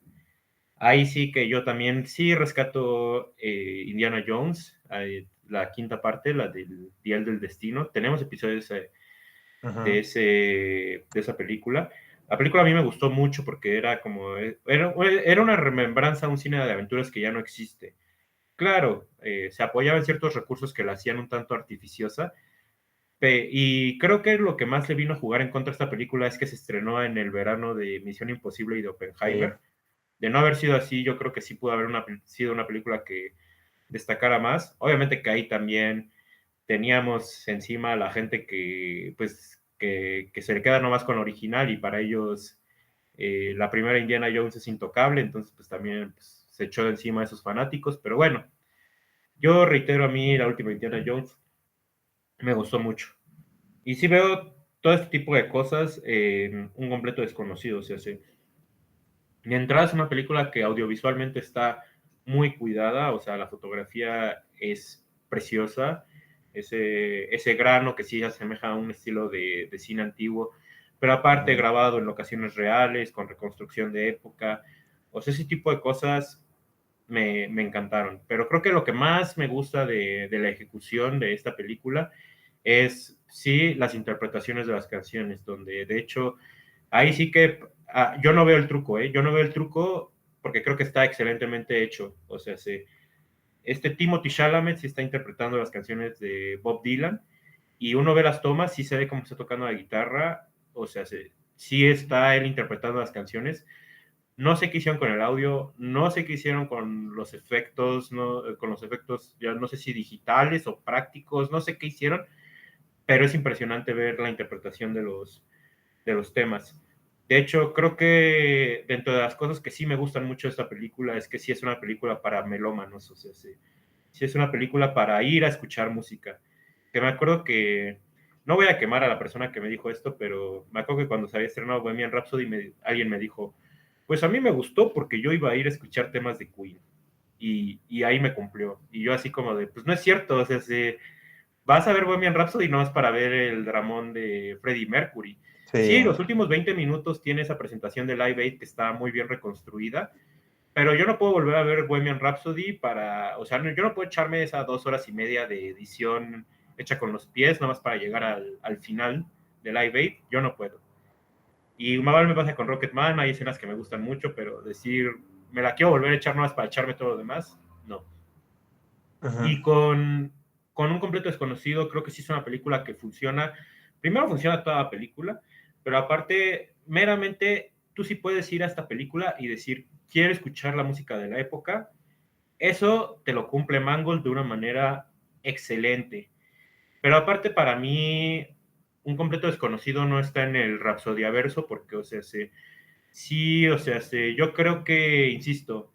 Ahí sí que yo también sí rescato Indiana Jones, la quinta parte, la del Dial del Destino. Tenemos episodios ajá, de esa película. La película a mí me gustó mucho porque era como, era una remembranza a un cine de aventuras que ya no existe. Claro, se apoyaba en ciertos recursos que la hacían un tanto artificiosa, y creo que lo que más le vino a jugar en contra a esta película es que se estrenó en el verano de Misión Imposible y de sí, Oppenheimer. De no haber sido así, yo creo que sí pudo haber sido una película que destacara más. Obviamente que ahí también teníamos encima a la gente que, pues, que se le queda nomás con la original y para ellos la primera Indiana Jones es intocable, entonces pues también pues, se echó de encima a esos fanáticos, pero bueno, yo reitero, a mí la última Indiana Jones me gustó mucho. Y sí veo todo este tipo de cosas en un completo desconocido, o sea, sí. Mientras es una película que audiovisualmente está muy cuidada, o sea, la fotografía es preciosa, ese grano que sí asemeja a un estilo de cine antiguo, pero aparte ajá, grabado en locaciones reales, con reconstrucción de época, o sea, ese tipo de cosas me encantaron. Pero creo que lo que más me gusta de la ejecución de esta película es, sí, las interpretaciones de las canciones, donde de hecho ahí sí que yo no veo el truco, ¿eh? Yo no veo el truco porque creo que está excelentemente hecho. O sea, este Timothy Chalamet sí está interpretando las canciones de Bob Dylan y uno ve las tomas, sí se ve cómo está tocando la guitarra, o sea, sí está él interpretando las canciones. No sé qué hicieron con el audio, no sé qué hicieron con los efectos, no, con los efectos, ya no sé si digitales o prácticos, no sé qué hicieron, pero es impresionante ver la interpretación de los temas. De hecho, creo que dentro de las cosas que sí me gustan mucho de esta película es que sí es una película para melómanos, o sea, sí es una película para ir a escuchar música. Que me acuerdo que, no voy a quemar a la persona que me dijo esto, pero me acuerdo que cuando se había estrenado Bohemian Rhapsody, alguien me dijo, pues a mí me gustó porque yo iba a ir a escuchar temas de Queen. Y ahí me cumplió. Y yo así como de, pues no es cierto, o sea, vas a ver Bohemian Rhapsody no es para ver el dramón de Freddie Mercury. Sí, sí, los últimos 20 minutos tiene esa presentación de Live Aid que está muy bien reconstruida, pero yo no puedo volver a ver Bohemian Rhapsody o sea, yo no puedo echarme esa 2 horas y media de edición hecha con los pies, nada más para llegar al final de Live Aid, yo no puedo. Y igual me pasa con Rocketman, hay escenas que me gustan mucho, pero decir, me la quiero volver a echar nada más para echarme todo lo demás, no. Y ajá, con un completo desconocido, creo que sí es una película que funciona. Primero funciona toda la película, pero aparte, meramente, tú sí puedes ir a esta película y decir, quiero escuchar la música de la época. Eso te lo cumple Mangold de una manera excelente. Pero aparte, para mí, un completo desconocido no está en el Rapsodiaverso, porque, o sea, sí, o sea, yo creo que, insisto,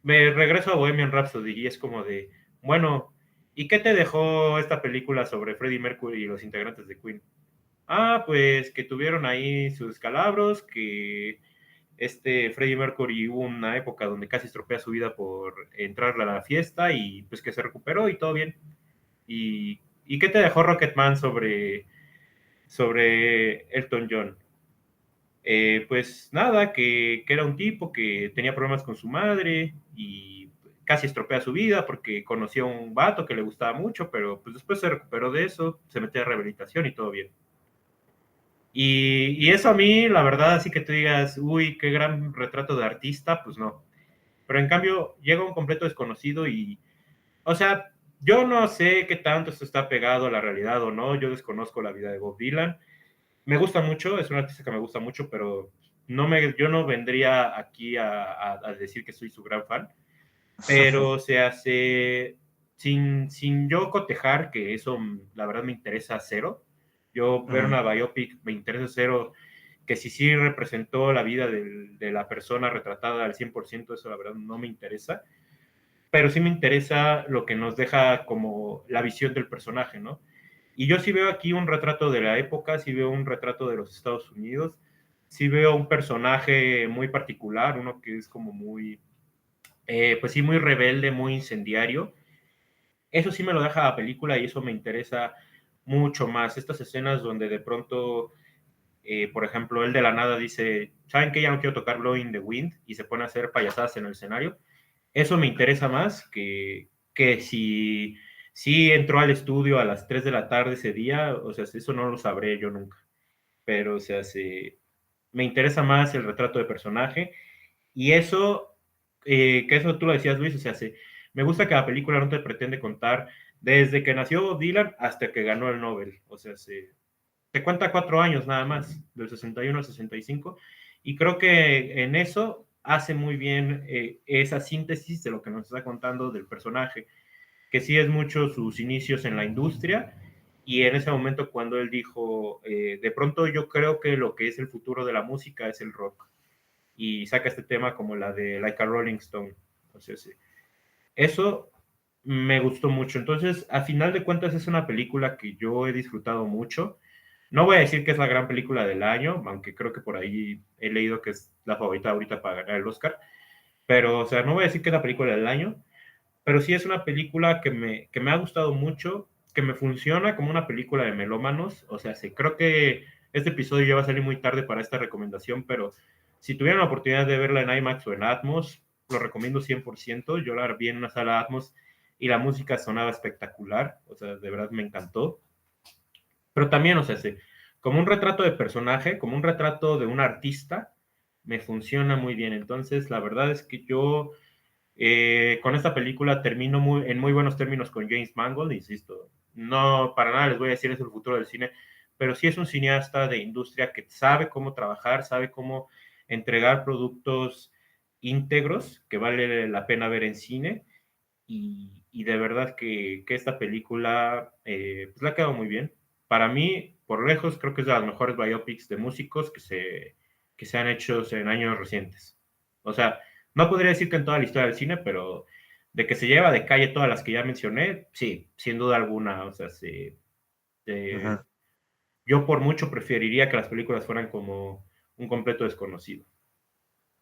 me regreso a Bohemian Rhapsody y es como de, bueno, ¿y qué te dejó esta película sobre Freddie Mercury y los integrantes de Queen? Ah, pues que tuvieron ahí sus calabros, que Freddie Mercury hubo una época donde casi estropea su vida por entrar a la fiesta y pues que se recuperó y todo bien. ¿Y qué te dejó Rocketman sobre Elton John? Pues nada, que era un tipo que tenía problemas con su madre y casi estropea su vida porque conoció a un vato que le gustaba mucho, pero pues después se recuperó de eso, se metió a rehabilitación y todo bien. Y eso a mí, la verdad, así que tú digas, uy, qué gran retrato de artista, pues no. Pero en cambio, llega un completo desconocido y, o sea, yo no sé qué tanto esto está pegado a la realidad o no, yo desconozco la vida de Bob Dylan, me gusta mucho, es un artista que me gusta mucho, pero yo no vendría aquí a decir que soy su gran fan, pero se hace, sin yo cotejar, que eso la verdad me interesa cero. Yo ver Ujú. una biopic me interesa cero, que si sí representó la vida de la persona retratada al 100%, eso la verdad no me interesa, pero sí me interesa lo que nos deja como la visión del personaje, ¿no? Y yo sí veo aquí un retrato de la época, sí veo un retrato de los Estados Unidos, sí veo un personaje muy particular, uno que es como muy, pues sí, muy rebelde, muy incendiario. Eso sí me lo deja la película y eso me interesa mucho más. Estas escenas donde de pronto, por ejemplo, él de la nada dice, ¿saben qué? Ya no quiero tocar Blowing the Wind y se pone a hacer payasadas en el escenario. Eso me interesa más que si entró al estudio a las 3 de la tarde ese día, o sea, eso no lo sabré yo nunca. Pero, o sea, me interesa más el retrato de personaje y eso, que eso tú lo decías, Luis, o sea, me gusta que la película no te pretende contar desde que nació Bob Dylan hasta que ganó el Nobel. O sea, te cuenta 4 años nada más, del 61 al 65, y creo que en eso hace muy bien esa síntesis de lo que nos está contando del personaje, que sí es mucho sus inicios en la industria, y en ese momento cuando él dijo, de pronto yo creo que lo que es el futuro de la música es el rock y saca este tema como la de Like a Rolling Stone. Entonces, eso me gustó mucho. Entonces, a final de cuentas, es una película que yo he disfrutado mucho. No voy a decir que es la gran película del año, aunque creo que por ahí he leído que es la favorita ahorita para ganar el Oscar. Pero, o sea, no voy a decir que es la película del año, pero sí es una película que me ha gustado mucho, que me funciona como una película de melómanos. O sea, sí, creo que este episodio ya va a salir muy tarde para esta recomendación, pero si tuvieran la oportunidad de verla en IMAX o en Atmos, lo recomiendo 100%. Yo la vi en una sala Atmos y la música sonaba espectacular, o sea, de verdad me encantó. Pero también, o sea, sí, como un retrato de personaje, como un retrato de un artista, me funciona muy bien. Entonces, la verdad es que yo con esta película termino en muy buenos términos con James Mangold, insisto. No, para nada les voy a decir es el futuro del cine, pero sí es un cineasta de industria que sabe cómo trabajar, sabe cómo entregar productos íntegros que vale la pena ver en cine. Y de verdad que esta película pues la ha quedado muy bien. Para mí, por lejos, creo que es de las mejores biopics de músicos que se han hecho en años recientes. O sea, no podría decir que en toda la historia del cine, pero de que se lleva de calle todas las que ya mencioné, sí, sin duda alguna. O sea, Ujú. yo por mucho preferiría que las películas fueran como un completo desconocido.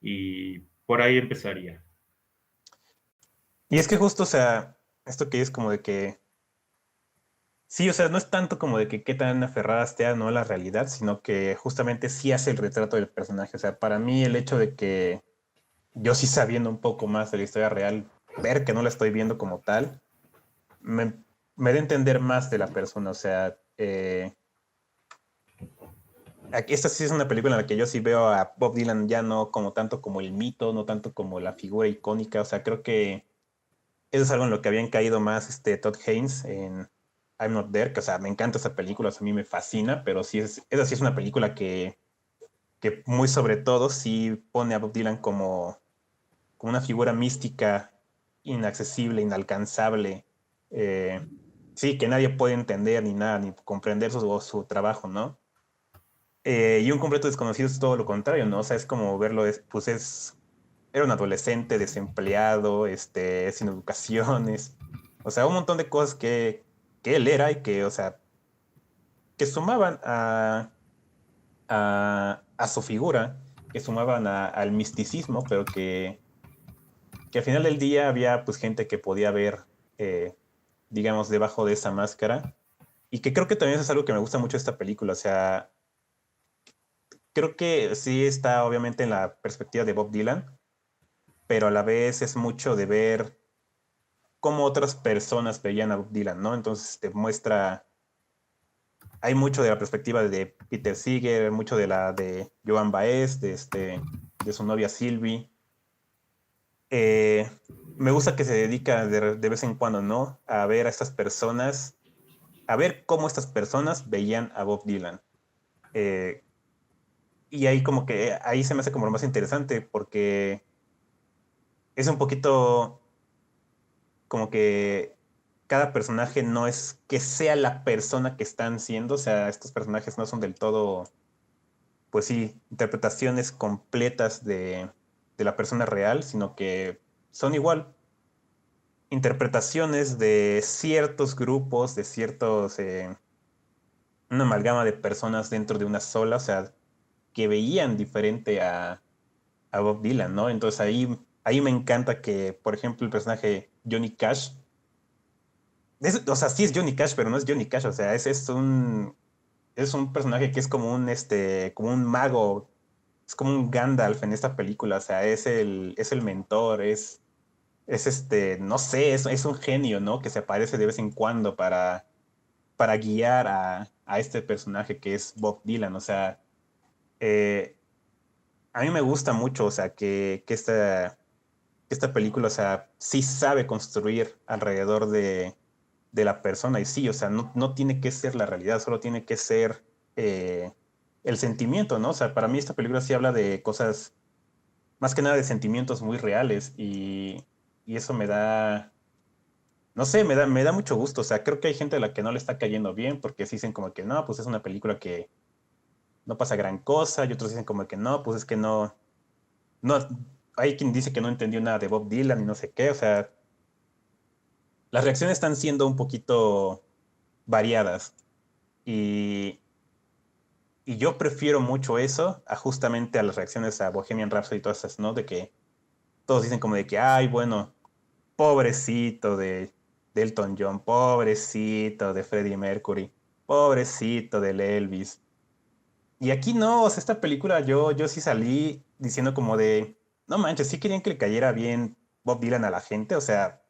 Y por ahí empezaría. Y es que justo, o sea, esto que es como de que, sí, o sea, no es tanto como de que qué tan aferrada esté a no a la realidad, sino que justamente sí hace el retrato del personaje. O sea, para mí el hecho de que yo sí sabiendo un poco más de la historia real, ver que no la estoy viendo como tal, me, me da a entender más de la persona. O sea, esta sí es una película en la que yo sí veo a Bob Dylan ya no como tanto como el mito, no tanto como la figura icónica. O sea, creo que eso es algo en lo que habían caído más Todd Haynes en I'm Not There, que o sea, me encanta esa película, o sea, a mí me fascina, pero sí esa sí es una película que muy sobre todo sí pone a Bob Dylan como una figura mística, inaccesible, inalcanzable, eh, sí, que nadie puede entender ni nada, ni comprender su trabajo, ¿no? Y un completo desconocido es todo lo contrario, ¿no? O sea, es como verlo, era un adolescente desempleado, sin educaciones, o sea, un montón de cosas que él era y que, o sea, que sumaban a su figura, que sumaban al misticismo, pero que al final del día había pues gente que podía ver, eh, digamos, debajo de esa máscara. Y que creo que también eso es algo que me gusta mucho de esta película. O sea, creo que sí está obviamente en la perspectiva de Bob Dylan, pero a la vez es mucho de ver cómo otras personas veían a Bob Dylan, ¿no? Entonces te muestra, hay mucho de la perspectiva de Peter Seeger, mucho de la de Joan Baez, de su novia Sylvie. Eh, Me gusta que se dedica de vez en cuando, ¿no? A ver a estas personas, a ver cómo estas personas veían a Bob Dylan. Eh, y ahí como que, ahí se me hace como lo más interesante porque es un poquito como que cada personaje no es que sea la persona que están siendo, o sea, estos personajes no son del todo, pues sí, interpretaciones completas de la persona real, sino que son igual interpretaciones de ciertos grupos, de ciertos, una amalgama de personas dentro de una sola, o sea, que veían diferente a Bob Dylan, ¿no? Entonces ahí me encanta que, por ejemplo, el personaje Johnny Cash, o sea, sí es Johnny Cash, pero no es Johnny Cash, o sea, es un personaje que es como como un mago, es como un Gandalf en esta película, o sea, es el mentor, es no sé, es un genio, ¿no? Que se aparece de vez en cuando para guiar a este personaje que es Bob Dylan, o sea, eh, a mí me gusta mucho, o sea, que esta película, o sea, sí sabe construir alrededor de la persona y sí, o sea, no tiene que ser la realidad, solo tiene que ser eh, el sentimiento, ¿no? O sea, para mí esta película sí habla de cosas, más que nada de sentimientos muy reales y eso me da, no sé, me da mucho gusto, o sea, creo que hay gente a la que no le está cayendo bien porque sí dicen como que no, pues es una película que no pasa gran cosa y otros dicen como que no, pues es que no, hay quien dice que no entendió nada de Bob Dylan y no sé qué, o sea, las reacciones están siendo un poquito variadas y, y yo prefiero mucho eso a justamente a las reacciones a Bohemian Rhapsody y todas esas, ¿no? De que todos dicen como de que, ay, bueno, pobrecito de Elton John, pobrecito de Freddie Mercury, pobrecito del Elvis. Y aquí no, o sea, esta película yo sí salí diciendo como de, no manches, sí querían que le cayera bien Bob Dylan a la gente, o sea,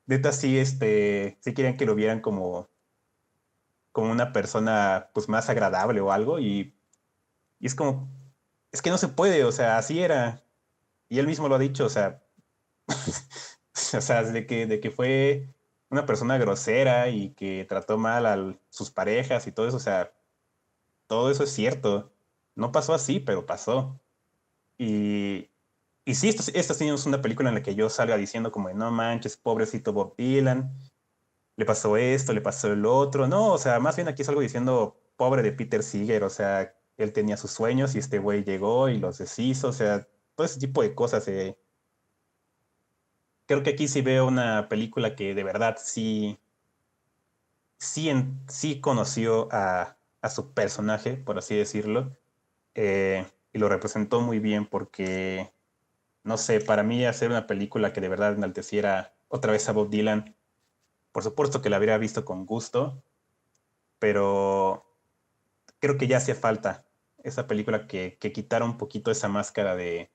neta sí, sí querían que lo vieran como una persona pues más agradable o algo y es como, es que no se puede, o sea, así era. Y él mismo lo ha dicho, o sea, o sea, de que fue una persona grosera y que trató mal a sus parejas y todo eso, o sea, todo eso es cierto. No pasó así, pero pasó. Y, y sí, esta sí es una película en la que yo salga diciendo como, de, no manches, pobrecito Bob Dylan, le pasó esto, le pasó el otro. No, o sea, más bien aquí salgo diciendo, pobre de Peter Seeger, o sea, él tenía sus sueños y este güey llegó y los deshizo, o sea, todo ese tipo de cosas. Creo que aquí sí veo una película que de verdad sí conoció a su personaje, por así decirlo, y lo representó muy bien porque, no sé, para mí hacer una película que de verdad enalteciera otra vez a Bob Dylan, por supuesto que la habría visto con gusto, pero creo que ya hacía falta esa película que quitara un poquito esa máscara de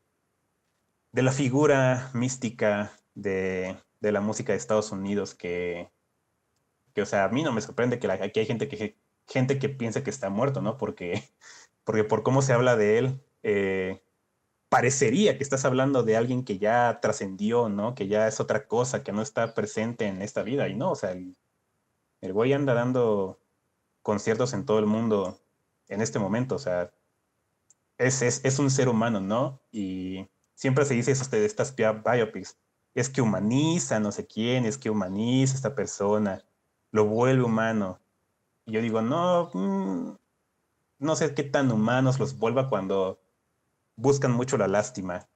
la figura mística de la música de Estados Unidos o sea, a mí no me sorprende que aquí hay gente que piensa que está muerto, ¿no? Porque por cómo se habla de él, parecería que estás hablando de alguien que ya trascendió, ¿no? Que ya es otra cosa, que no está presente en esta vida. Y no, o sea, el güey anda dando conciertos en todo el mundo en este momento, o sea, es un ser humano, ¿no? Y siempre se dice eso de estas biopics, es que humaniza no sé quién, es que humaniza a esta persona, lo vuelve humano. Y yo digo, no, no sé qué tan humanos los vuelva cuando buscan mucho la lástima.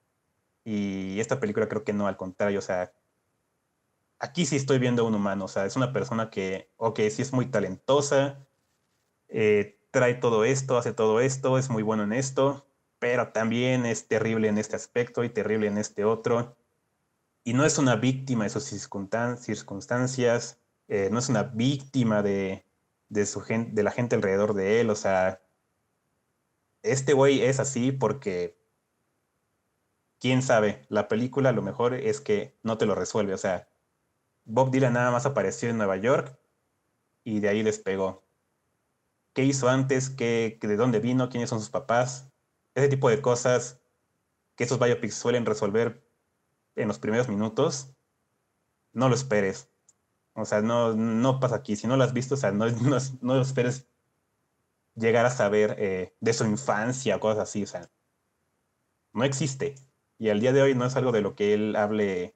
Y esta película creo que no, al contrario, o sea, aquí sí estoy viendo a un humano, o sea, es una persona que, ok, sí es muy talentosa, trae todo esto, hace todo esto, es muy bueno en esto, pero también es terrible en este aspecto y terrible en este otro. Y no es una víctima de sus circunstancias, no es una víctima de su gente, de la gente alrededor de él, o sea, este güey es así porque, quién sabe, la película lo mejor es que no te lo resuelve, o sea, Bob Dylan nada más apareció en Nueva York y de ahí despegó. ¿Qué hizo antes? De dónde vino? ¿Quiénes son sus papás? Ese tipo de cosas que estos biopics suelen resolver en los primeros minutos, no lo esperes. O sea, no pasa aquí. Si no lo has visto, o sea, no lo esperes llegar a saber de su infancia o cosas así. O sea, no existe. Y al día de hoy no es algo de lo que él hable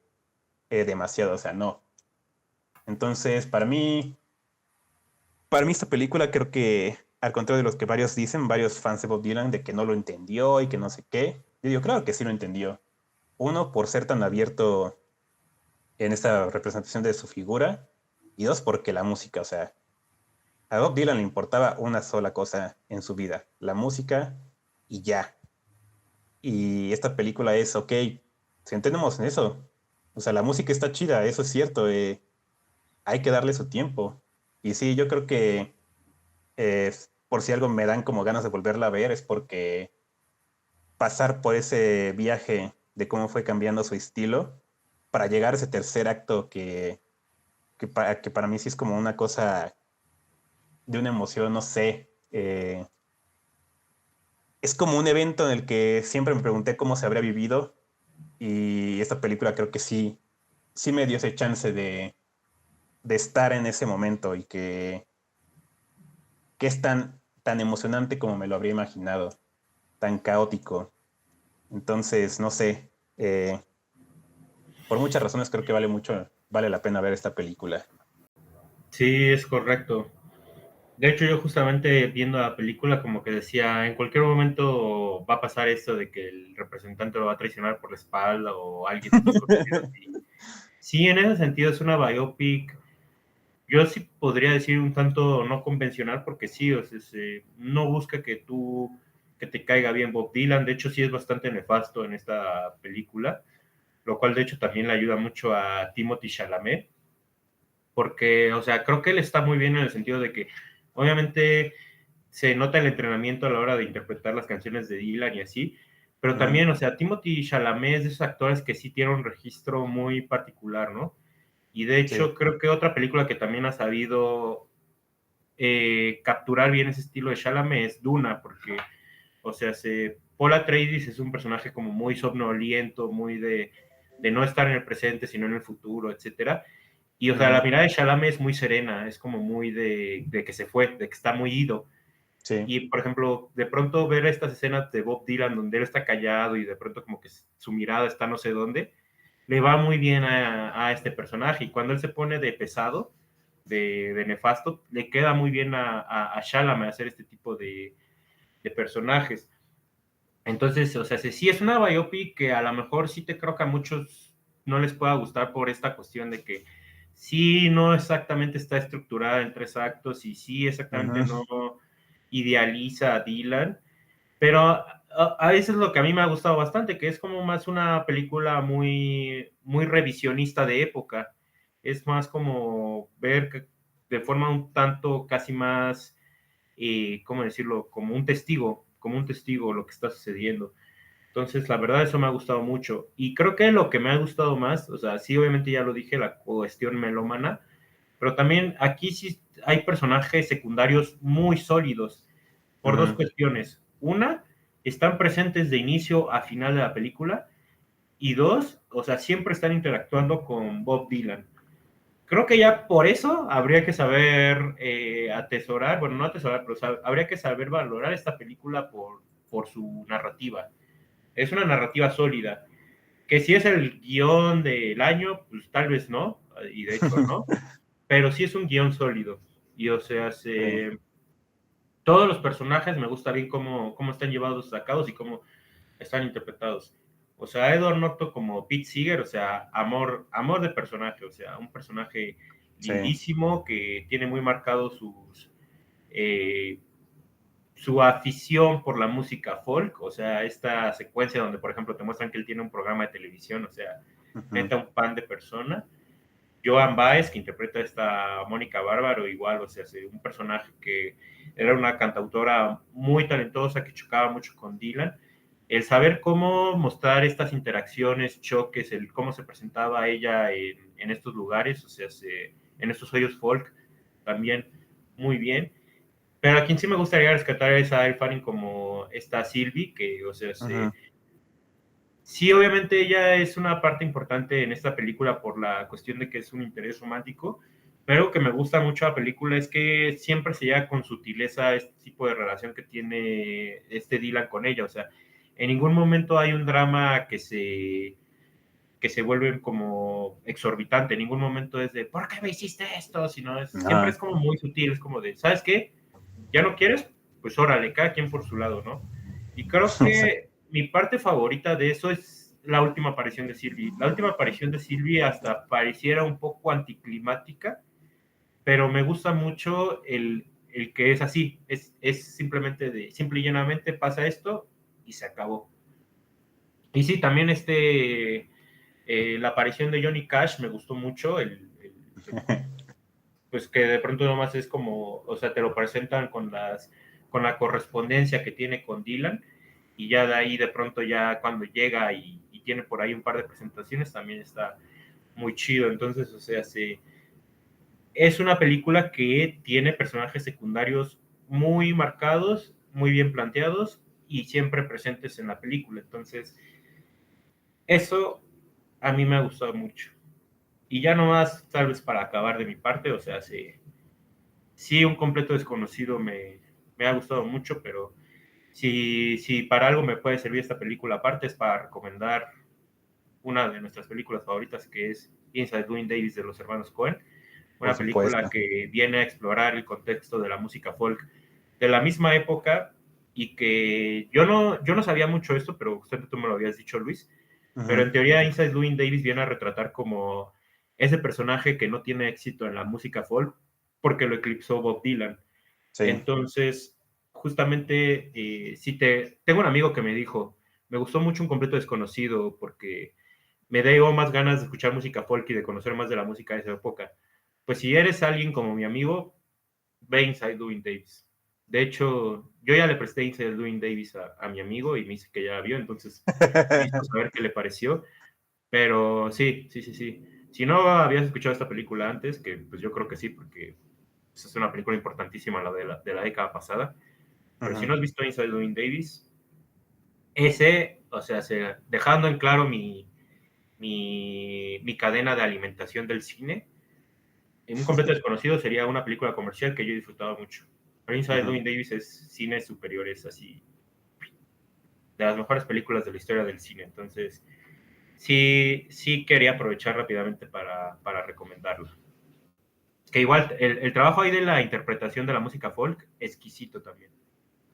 demasiado. O sea, no. Entonces, para mí esta película creo que, al contrario de los que varios dicen, varios fans de Bob Dylan, de que no lo entendió y que no sé qué, yo digo, claro que sí lo entendió. Uno, por ser tan abierto en esta representación de su figura, y dos, porque la música, o sea, a Bob Dylan le importaba una sola cosa en su vida, la música y ya. Y esta película es, ok, si entendemos en eso, o sea, la música está chida, eso es cierto, hay que darle su tiempo. Y sí, yo creo que por si algo me dan como ganas de volverla a ver, es porque pasar por ese viaje de cómo fue cambiando su estilo para llegar a ese tercer acto que para mí sí es como una cosa de una emoción, no sé. Es como un evento en el que siempre me pregunté cómo se habría vivido y esta película creo que sí, sí me dio ese chance de estar en ese momento y que es tan emocionante como me lo habría imaginado, tan caótico. Entonces, no sé, por muchas razones creo que vale la pena ver esta película. Sí, es correcto. De hecho, yo justamente viendo la película como que decía, en cualquier momento va a pasar esto de que el representante lo va a traicionar por la espalda o alguien muy conocido. Y sí, en ese sentido es una biopic. Yo sí podría decir un tanto no convencional porque sí, o sea, no busca que te caiga bien Bob Dylan. De hecho, sí es bastante nefasto en esta película, lo cual de hecho también le ayuda mucho a Timothy Chalamet porque, o sea, creo que él está muy bien en el sentido de que obviamente se nota el entrenamiento a la hora de interpretar las canciones de Dylan y así, pero Ujú, también, o sea, Timothy Chalamet es de esos actores que sí tiene un registro muy particular, ¿no? Y de sí, hecho, creo que otra película que también ha sabido capturar bien ese estilo de Chalamet es Duna, porque, o sea, Paul Atreides es un personaje como muy somnoliento, muy de no estar en el presente, sino en el futuro, etcétera. Y, o sea, la ujú, mirada de Chalamet es muy serena, es como muy de que se fue, de que está muy ido. sí, Y, por ejemplo, de pronto ver estas escenas de Bob Dylan donde él está callado y de pronto como que su mirada está no sé dónde, le va muy bien a este personaje. Y cuando él se pone de pesado, de nefasto, le queda muy bien a Chalamet hacer este tipo de personajes. Entonces, o sea, sí es una biopic que a lo mejor sí te creo que a muchos no les pueda gustar por esta cuestión de que sí no exactamente está estructurada en tres actos y sí exactamente ujú, no idealiza a Dylan, pero a veces lo que a mí me ha gustado bastante, que es como más una película muy revisionista de época, es más como ver que de forma un tanto casi más, ¿cómo decirlo? Como un testigo lo que está sucediendo. Entonces, la verdad, eso me ha gustado mucho. Y creo que lo que me ha gustado más, o sea, sí, obviamente ya lo dije, la cuestión melómana, pero también aquí sí hay personajes secundarios muy sólidos por dos ujú. cuestiones. Una, están presentes de inicio a final de la película. Y dos, o sea, siempre están interactuando con Bob Dylan. Creo que ya por eso habría que saber atesorar, bueno, no atesorar, pero habría que saber valorar esta película por su narrativa. Es una narrativa sólida, que si es el guión del año, pues tal vez no, y de hecho no, pero sí es un guión sólido. Y o sea, Sí, todos los personajes me gusta bien cómo están llevados a cabo y cómo están interpretados. O sea, Edward Norton como Pete Seeger, o sea, amor de personaje, o sea, un personaje sí, lindísimo que tiene muy marcado eh, su afición por la música folk, o sea, esta secuencia donde, por ejemplo, te muestran que él tiene un programa de televisión, o sea, ujú, neta un pan de persona. Joan Baez, que interpreta a esta Mónica Bárbaro, igual, o sea, un personaje que era una cantautora muy talentosa que chocaba mucho con Dylan. El saber cómo mostrar estas interacciones, choques, el cómo se presentaba ella en estos lugares, o sea, en estos hoyos folk, también muy bien. Pero a quien sí me gustaría rescatar es a Elle Fanning como esta Sylvie, que, o sea, ujú, sí, obviamente ella es una parte importante en esta película por la cuestión de que es un interés romántico, pero algo que me gusta mucho de la película es que siempre se llega con sutileza este tipo de relación que tiene este Dylan con ella, o sea, en ningún momento hay un drama que se vuelven como exorbitante. En ningún momento es de, ¿por qué me hiciste esto? Sino siempre es Ajá. como muy sutil, es como de, ¿sabes qué? ¿Ya no quieres? Pues órale, cada quien por su lado, ¿no? Y creo que mi parte favorita de eso es la última aparición de Sylvie. La última aparición de Sylvie hasta pareciera un poco anticlimática, pero me gusta mucho el que es así, es simplemente de, simple y llanamente pasa esto y se acabó. Y sí, también la aparición de Johnny Cash me gustó mucho, pues que de pronto nomás es como, o sea, te lo presentan con la correspondencia que tiene con Dylan, y ya de ahí de pronto ya cuando llega y tiene por ahí un par de presentaciones también está muy chido. Entonces, o sea, sí, es una película que tiene personajes secundarios muy marcados, muy bien planteados y siempre presentes en la película. Entonces, eso a mí me ha gustado mucho. Y ya nomás, tal vez para acabar de mi parte, o sea, sí un completo desconocido me ha gustado mucho, pero si para algo me puede servir esta película aparte es para recomendar una de nuestras películas favoritas, que es Inside Llewyn Davis de los hermanos Coen, Por una película supuesto. que viene a explorar el contexto de la música folk de la misma época, y que yo no sabía mucho esto, pero usted tú me lo habías dicho, Luis, pero en Ujú. teoría Inside Llewyn Davis viene a retratar como ese personaje que no tiene éxito en la música folk porque lo eclipsó Bob Dylan. Sí. Entonces, justamente, si tengo un amigo que me dijo, me gustó mucho Un completo desconocido porque me dio más ganas de escuchar música folk y de conocer más de la música de esa época. Pues si eres alguien como mi amigo, ve Inside Llewyn Davis. De hecho, yo ya le presté Inside Llewyn Davis a mi amigo y me dice que ya la vio, entonces necesito saber qué le pareció. Pero sí, sí, sí, sí. Si no habías escuchado esta película antes, que pues yo creo que sí, porque pues, es una película importantísima de la década pasada, pero si Ujú. no has visto Inside Llewyn Davis, ese, o sea, dejando en claro mi cadena de alimentación del cine, en Un completo desconocido sería una película comercial que yo he disfrutado mucho. Pero Inside Ujú. Llewyn Davis es cine superior, es así, de las mejores películas de la historia del cine. Entonces, sí quería aprovechar rápidamente para recomendarla. Que igual, el trabajo ahí de la interpretación de la música folk, exquisito también.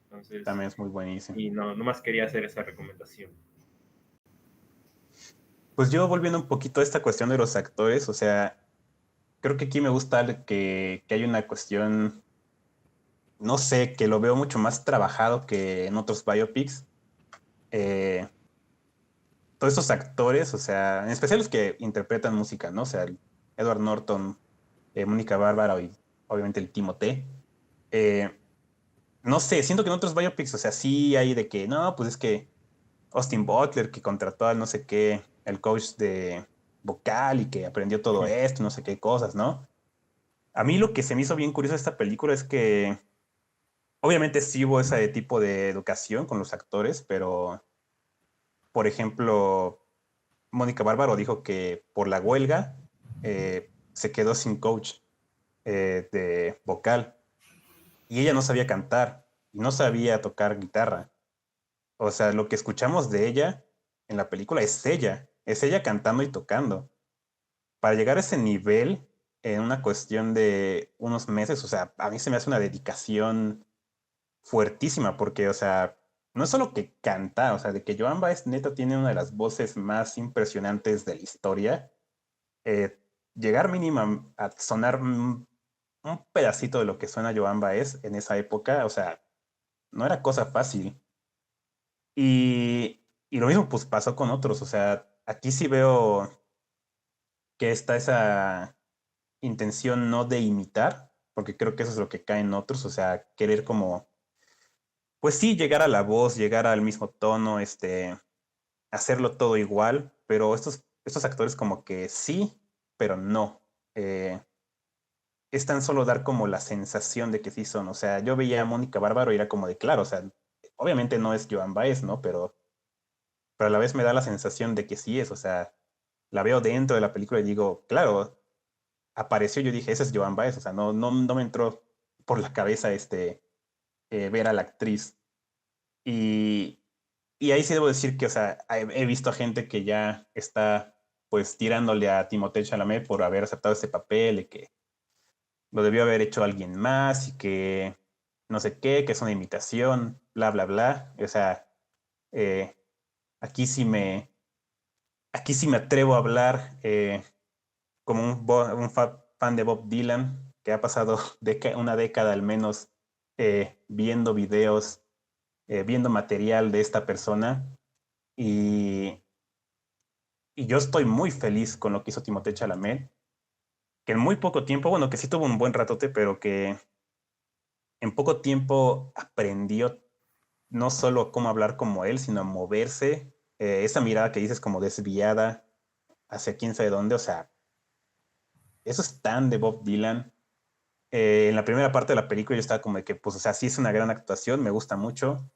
Entonces, También es muy buenísimo. y no más quería hacer esa recomendación. Pues yo volviendo un poquito a esta cuestión de los actores, o sea, creo que aquí me gusta que hay una cuestión, no sé, que lo veo mucho más trabajado que en otros biopics. Eh, Todos estos actores, o sea, en especial los que interpretan música, ¿no? O sea, el Edward Norton, Mónica Bárbara y obviamente el Timothée. Eh, no sé, siento que en otros biopics, o sea, sí hay de que, no, pues es que Austin Butler que contrató al no sé qué, el coach de vocal y que aprendió todo esto, no sé qué cosas, ¿no? A mí lo que se me hizo bien curioso de esta película es que obviamente sí hubo ese tipo de educación con los actores, pero por ejemplo, Mónica Bárbaro dijo que por la huelga se quedó sin coach de vocal y ella no sabía cantar y no sabía tocar guitarra. O sea, lo que escuchamos de ella en la película es ella cantando y tocando. Para llegar a ese nivel en una cuestión de unos meses, o sea, a mí se me hace una dedicación fuertísima porque, o sea, no es solo que canta, o sea, de que Joan Baez neta tiene una de las voces más impresionantes de la historia. Llegar mínima a sonar un pedacito de lo que suena Joan Baez en esa época, o sea, no era cosa fácil. Y lo mismo pues pasó con otros, o sea, aquí sí veo que está esa intención no de imitar, porque creo que eso es lo que cae en otros, o sea, querer como, pues sí, llegar a la voz, llegar al mismo tono, hacerlo todo igual, pero estos actores como que sí, pero no. Es tan solo dar como la sensación de que sí son, o sea, yo veía a Mónica Bárbaro y era como de claro, o sea, obviamente no es Joan Baez, ¿no? Pero a la vez me da la sensación de que sí es, o sea, la veo dentro de la película y digo, claro, apareció, yo dije, ese es Joan Baez, o sea, no me entró por la cabeza ver a la actriz. Y, y ahí sí debo decir que, o sea, he visto a gente que ya está pues tirándole a Timothée Chalamet por haber aceptado este papel y que lo debió haber hecho alguien más y que no sé qué, que es una imitación, bla, bla, bla. O sea, eh, aquí sí me, aquí sí me atrevo a hablar como un fan de Bob Dylan, que ha pasado una década al menos viendo videos, viendo material de esta persona. Y, y yo estoy muy feliz con lo que hizo Timothée Chalamet, que en muy poco tiempo, bueno, que sí tuvo un buen ratote, pero que en poco tiempo aprendió no solo cómo hablar como él, sino a moverse. Esa mirada que dices como desviada hacia quién sabe dónde, o sea, eso es tan de Bob Dylan. En la primera parte de la película yo estaba como de que, pues, o sea, sí es una gran actuación, me gusta mucho,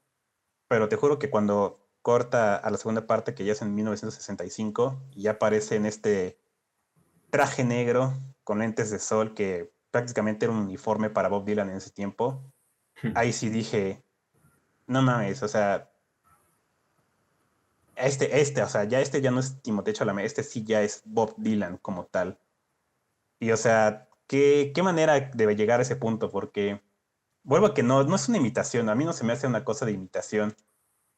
pero te juro que cuando corta a la segunda parte, que ya es en 1965, y ya aparece en este traje negro con lentes de sol, que prácticamente era un uniforme para Bob Dylan en ese tiempo, ahí sí dije, no mames, o sea, o sea, ya ya no es Timothée Chalamet, este sí ya es Bob Dylan como tal. Y o sea, qué manera de llegar a ese punto, porque vuelvo a que no es una imitación, a mí no se me hace una cosa de imitación,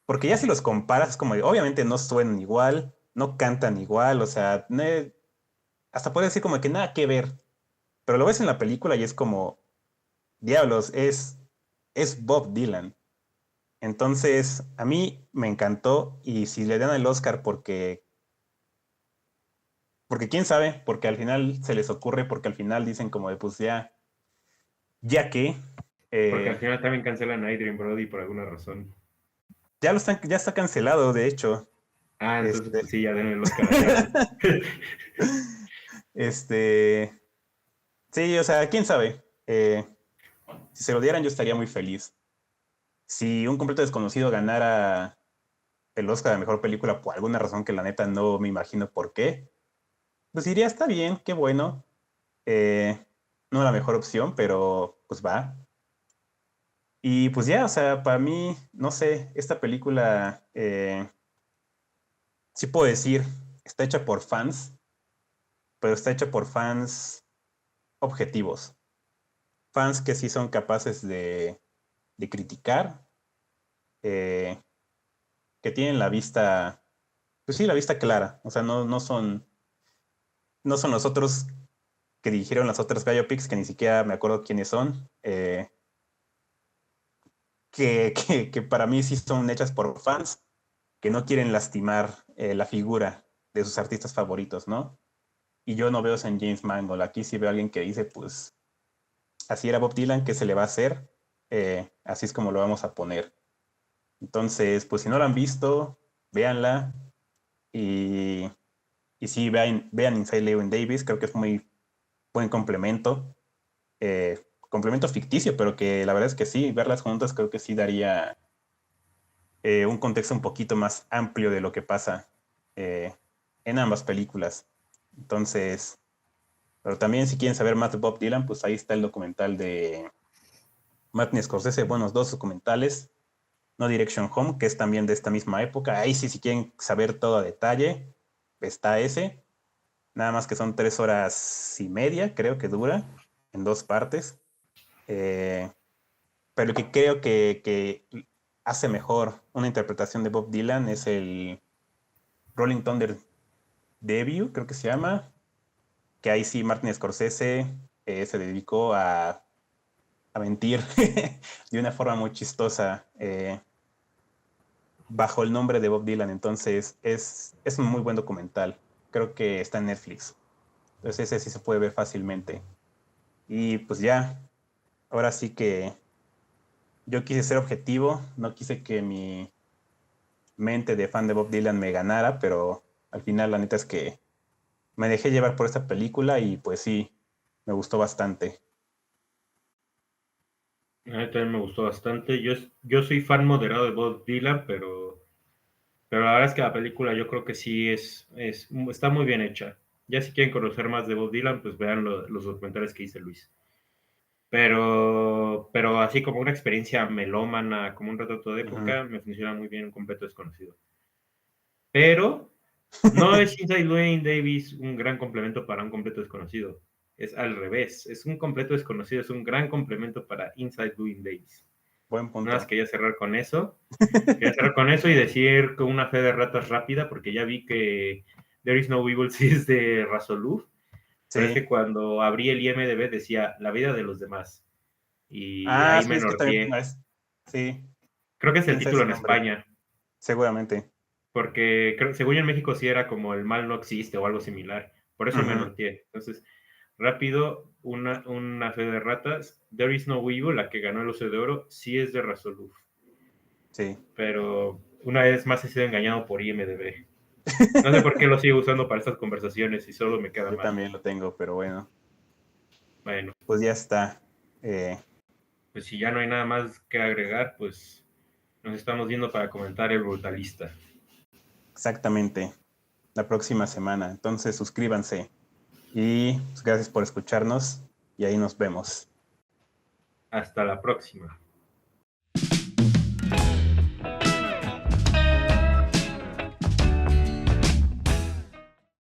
porque ya si los comparas, es como, obviamente no suenan igual, no cantan igual, o sea, hasta puede decir como que nada que ver, pero lo ves en la película y es como, diablos, es Bob Dylan. Entonces, a mí me encantó y si le dan el Oscar porque quién sabe, porque al final se les ocurre, porque al final dicen como de pues ya que, Porque al eh, final también cancelan a Adrien Brody por alguna razón. ya está cancelado, de hecho. Ah, entonces Este, pues sí, ya den el Oscar allá. este, sí, o sea, quién sabe. Si se lo dieran, yo estaría muy feliz. Si un completo desconocido ganara el Oscar de mejor película por alguna razón que la neta no me imagino por qué, pues diría, está bien, qué bueno. Eh, no la mejor opción, pero pues va. Y pues ya, o sea, para mí, no sé, esta película, sí puedo decir, está hecha por fans, pero está hecha por fans objetivos. Fans que sí son capaces de criticar, eh, que tienen la vista, pues sí, la vista clara. O sea, no son los otros que dirigieron las otras biopics, que ni siquiera me acuerdo quiénes son, que para mí sí son hechas por fans que no quieren lastimar la figura de sus artistas favoritos, ¿no? Y yo no veo eso en James Mangold. Aquí sí veo a alguien que dice, pues, así era Bob Dylan, ¿qué se le va a hacer? Así es como lo vamos a poner. Entonces, pues si no la han visto, véanla y, y sí, vean Inside Llewyn Davis, creo que es muy buen complemento. Complemento ficticio, pero que la verdad es que sí, verlas juntas creo que sí daría un contexto un poquito más amplio de lo que pasa eh, en ambas películas. Entonces, pero también si quieren saber más de Bob Dylan, pues ahí está el documental de Martin Scorsese, bueno, dos documentales, No Direction Home, que es también de esta misma época. Ahí sí, si quieren saber todo a detalle, está ese. Nada más que son 3 horas y media, creo que dura, en dos partes. Eh, pero el que creo que hace mejor una interpretación de Bob Dylan es el Rolling Thunder Debut, creo que se llama, que ahí sí Martin Scorsese se dedicó a mentir de una forma muy chistosa bajo el nombre de Bob Dylan. Entonces es un muy buen documental. Creo que está en Netflix. Entonces ese sí se puede ver fácilmente. Y pues ya, ahora sí que yo quise ser objetivo, no quise que mi mente de fan de Bob Dylan me ganara, pero al final la neta es que me dejé llevar por esta película y pues sí, me gustó bastante. A mí también me gustó bastante. Yo soy fan moderado de Bob Dylan, pero la verdad es que la película yo creo que sí está muy bien hecha. Ya si quieren conocer más de Bob Dylan, pues vean los documentales que dice Luis. Pero así como una experiencia melómana, como un retrato de Ujú. época, me funciona muy bien un completo desconocido. Pero No es Inside Llewyn Davis un gran complemento para un completo desconocido. Es al revés. Es un completo desconocido, es un gran complemento para Inside Llewyn Davis. Buen Nada más punto. quería cerrar con eso. Quería cerrar con eso y decir con una fe de ratas rápida, porque ya vi que There is no Evil sí es de Razoluf, pero es Sí. que cuando abrí el IMDb decía La vida de los demás. Y Ah, ahí sí, me es que también norteé. sí, Creo que es el piensa título ese en nombre. España, Seguramente. porque según yo en México sí era como el mal no existe o algo similar. Por eso me Ujú, norteé. Entonces, rápido, una fe de ratas. There is no Evil, la que ganó el Oso de Oro, sí es de Razoluf. sí. Pero una vez más he sido engañado por IMDb. No sé por qué lo sigo usando para estas conversaciones y solo me queda Yo mal. también lo tengo, pero bueno, Bueno, pues ya está. pues si ya no hay nada más que agregar, pues nos estamos viendo para comentar El Brutalista. Exactamente. La próxima semana. Entonces, suscríbanse. Y pues, gracias por escucharnos. Y ahí nos vemos. Hasta la próxima.